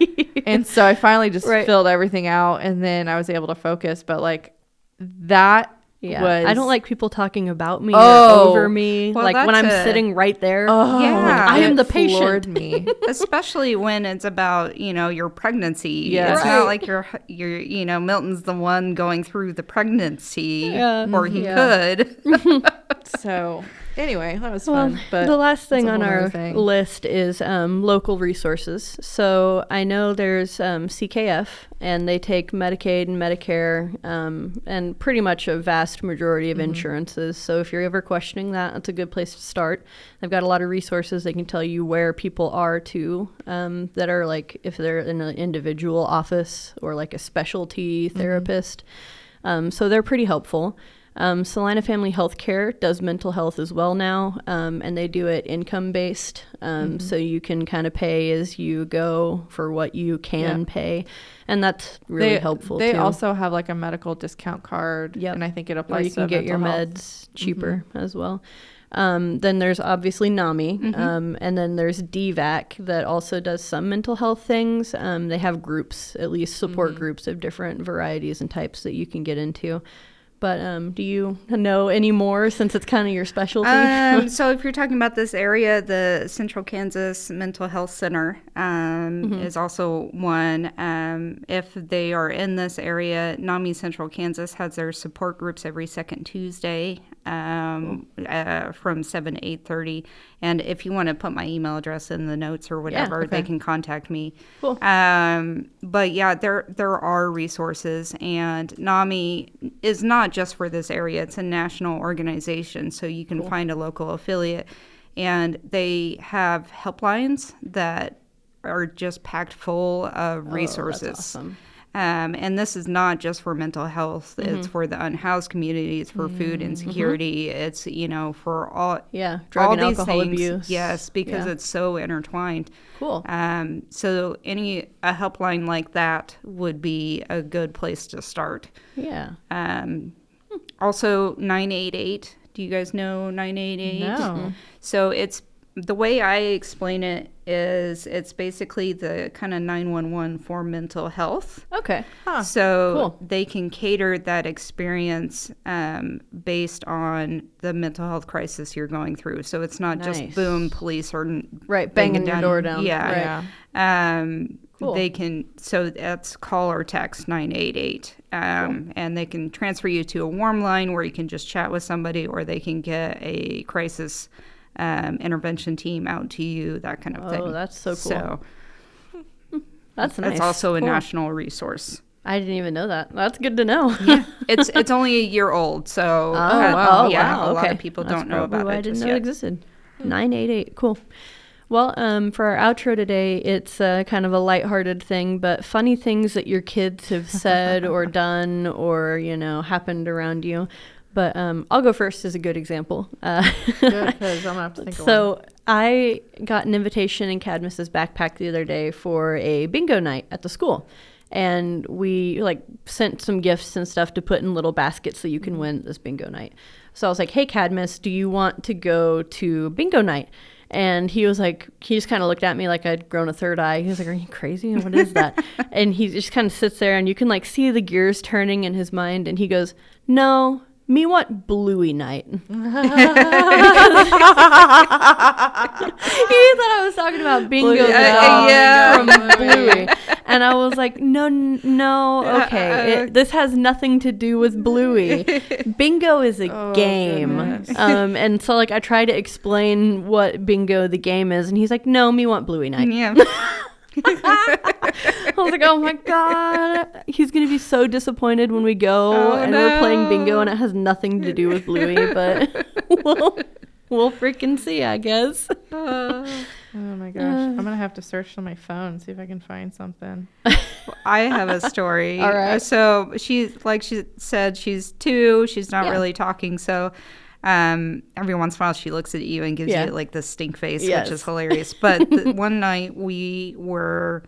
D: And so I finally just
B: Right.
D: filled everything out. And then I was able to focus. But, like, that
B: Yeah.
D: was...
B: I don't like people talking about me
D: Oh.
B: or over me.
C: Well,
B: like when I'm
C: that's
B: sitting right there.
D: Oh,
C: Yeah.
B: I am
D: it
B: the
D: floored
B: patient.
D: me.
C: Especially when it's about, your pregnancy.
D: Yeah.
C: It's
B: Right.
C: not like you're Milton's the one going through the pregnancy,
B: Yeah.
C: or he
B: Yeah.
C: could.
D: So anyway, that was
B: Well,
D: fun. But
B: the last thing
D: that's a
B: on
D: whole
B: our
D: nother thing.
B: list is local resources. So I know there's CKF, and they take Medicaid and Medicare, and pretty much a vast majority of insurances. So if you're ever questioning that, that's a good place to start. They've got a lot of resources. They can tell you where people are too, that are like if they're in an individual office or like a specialty therapist. So they're pretty helpful. Salina Family Healthcare does mental health as well now, and they do it income-based, so you can kind of pay as you go for what you can pay, and that's really helpful
D: They
B: too.
D: also have like a medical discount card,
B: Yep.
D: and I think it
B: Or
D: applies
B: you can
D: to
B: get your
D: mental health.
B: meds cheaper as well. Then there's obviously NAMI, and then there's DVAC that also does some mental health things. They have groups, at least support groups of different varieties and types that you can get into. But do you know any more since it's kind of your specialty?
C: So if you're talking about this area, the Central Kansas Mental Health Center is also one. If they are in this area, NAMI Central Kansas has their support groups every second Tuesday from 7 to 8:30. And if you want to put my email address in the notes or whatever, they can contact me.
B: Cool.
C: But yeah, there are resources, and NAMI is not just for this area. It's a national organization, so you can find a local affiliate, and they have helplines that are just packed full of resources.
B: That's awesome.
C: And this is not just for mental health. It's for the unhoused community. It's for food insecurity. It's, for all
B: Drug
C: all
B: and
C: these
B: alcohol
C: things.
B: abuse.
C: Yes, because it's so intertwined.
B: Cool.
C: So a helpline like that would be a good place to start.
B: Yeah.
C: Also 988. Do you guys know 988?
D: No.
C: So it's the way I explain it is it's basically the kind of 911 for mental health.
B: Okay.
C: So
B: Cool.
C: they can cater that experience based on the mental health crisis you're going through. So it's not
B: Nice.
C: just boom, police are
B: Right, banging your door down.
C: Yeah.
B: Right. Cool.
C: They can, so that's call or text 988. And they can transfer you to a warm line where you can just chat with somebody, or they can get a crisis intervention team out to you, that kind of thing.
B: Oh, that's so cool.
C: So
B: That's nice.
C: it's also a
B: Cool.
C: national resource.
B: I didn't even know that. That's good to know.
C: Yeah, it's only a year old, so
B: wow.
C: yeah,
B: Wow.
C: a lot
B: Okay.
C: of people
B: That's
C: don't know
B: probably
C: about
B: why
C: it
B: I didn't
C: just
B: know
C: yet.
B: it existed. 988. Cool. Well, for our outro today, it's kind of a lighthearted thing, but funny things that your kids have said or done or, happened around you. But I'll go first as a good example.
D: Good, because I'm going to have to think of one.
B: So I got an invitation in Cadmus's backpack the other day for a bingo night at the school. And we sent some gifts and stuff to put in little baskets so you can win this bingo night. So I was like, hey, Cadmus, do you want to go to bingo night? And he was like, he just kind of looked at me like I'd grown a third eye. He was like, are you crazy? What is that? And he just kind of sits there and you can see the gears turning in his mind. And he goes, no, me want bluey night. He thought I was talking about bingo
C: yeah.
B: from Bluey. And I was like, no, okay. This has nothing to do with Bluey. Bingo is a game. And so I try to explain what bingo the game is. And he's like, no, me want bluey night.
C: Yeah.
B: I was like, oh my God. He's going to be so disappointed when we go and we're playing bingo and it has nothing to do with Bluey, but we'll freaking see, I guess.
D: Oh my gosh. I'm going to have to search on my phone, see if I can find something.
C: I have a story.
B: All right.
C: So like she said, she's 2. She's not
B: Yeah.
C: really talking. So every once in a while she looks at you and gives
B: Yeah.
C: you like this stink face,
B: Yes.
C: which is hilarious. But one night we were,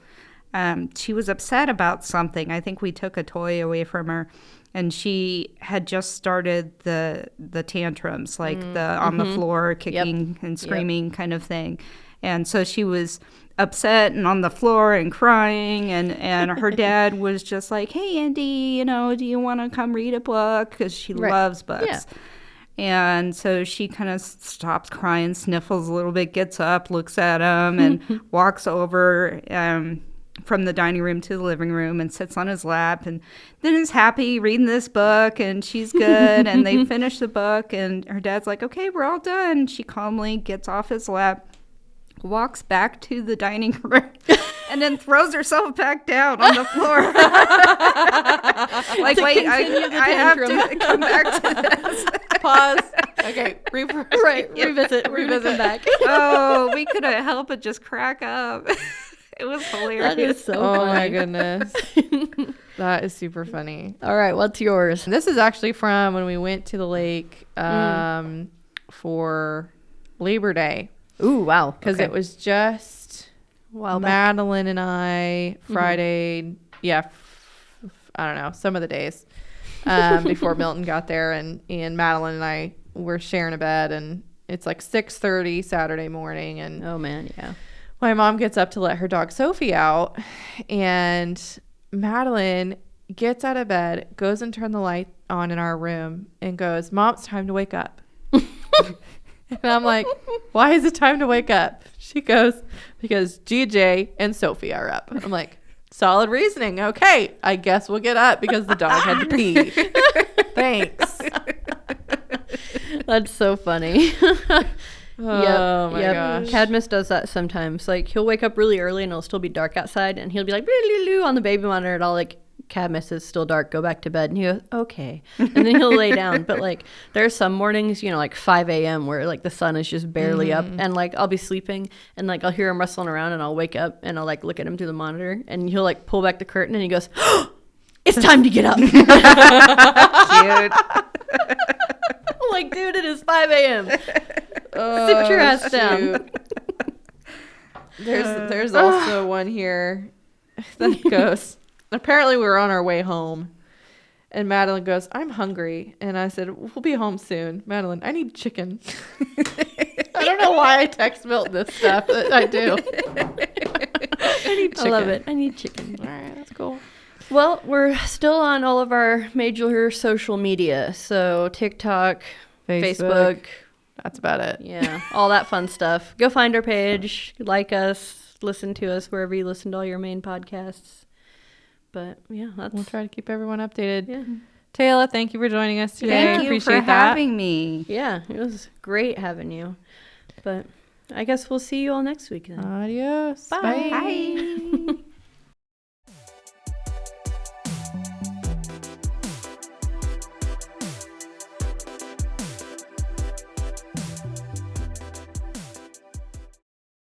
C: she was upset about something. I think we took a toy away from her. And she had just started the tantrums, like the on the floor kicking and screaming kind of thing. And so she was upset and on the floor and crying. And her dad was just like, hey, Andy, do you want to come read a book? Because she loves books.
B: Yeah.
C: And so she kind of stops crying, sniffles a little bit, gets up, looks at him, and walks over from the dining room to the living room and sits on his lap, and then is happy reading this book, and she's good. And they finish the book, and her dad's like, okay, we're all done. She calmly gets off his lap, walks back to the dining room, and then throws herself back down on the floor. Like, wait, I have to come back to this.
D: Pause. Okay. Revisit.
B: Revisit back.
C: Oh, we couldn't help but just crack up. It was hilarious.
B: That is so
D: Oh
B: funny.
D: my goodness. That is super funny.
B: All right, what's yours?
D: This is actually from when we went to the lake for Labor Day.
B: Ooh, wow.
D: Because it was just
B: Wow,
D: Madeline and I Friday. I don't know, some of the days before Milton got there. And Madeline and I were sharing a bed. And it's like 6:30 Saturday morning. And
B: oh, man, yeah.
D: my mom gets up to let her dog Sophie out, and Madeline gets out of bed, goes and turns the light on in our room, and goes, Mom, it's time to wake up. And I'm like, why is it time to wake up? She goes, because GJ and Sophie are up. I'm like, solid reasoning. Okay, I guess we'll get up because the dog had to pee. Thanks.
B: That's so funny.
D: Oh my gosh.
B: Cadmus does that sometimes. Like, he'll wake up really early and it'll still be dark outside, and he'll be like on the baby monitor, and I'll like, Cadmus, is still dark, go back to bed. And he goes, okay. And then he'll lay down. But like, there's some mornings, like 5 a.m. where like the sun is just barely up, and like I'll be sleeping and like I'll hear him rustling around, and I'll wake up and I'll like look at him through the monitor, and he'll like pull back the curtain, and he goes, oh, it's time to get up.
C: Cute.
B: I'm like, dude, it is 5 a.m. Sit your ass down.
D: There's also one here that goes, apparently we were on our way home, and Madeline goes, I'm hungry. And I said, we'll be home soon. Madeline, I need chicken. I don't know why I text Milton this stuff, but I do. I need chicken.
B: I love it. I need chicken.
D: All right, that's cool.
B: Well, we're still on all of our major social media. So TikTok, Facebook.
D: That's about it.
B: Yeah, all that fun stuff. Go find our page, like us, listen to us wherever you listen to all your main podcasts. But yeah,
D: We'll try to keep everyone updated.
B: Yeah.
D: Tayla, thank you for joining us today.
C: Thank you
D: Appreciate
C: for
D: that.
C: having me.
B: Yeah, it was great having you. But I guess we'll see you all next week then.
D: Adios.
B: Bye.
C: Bye.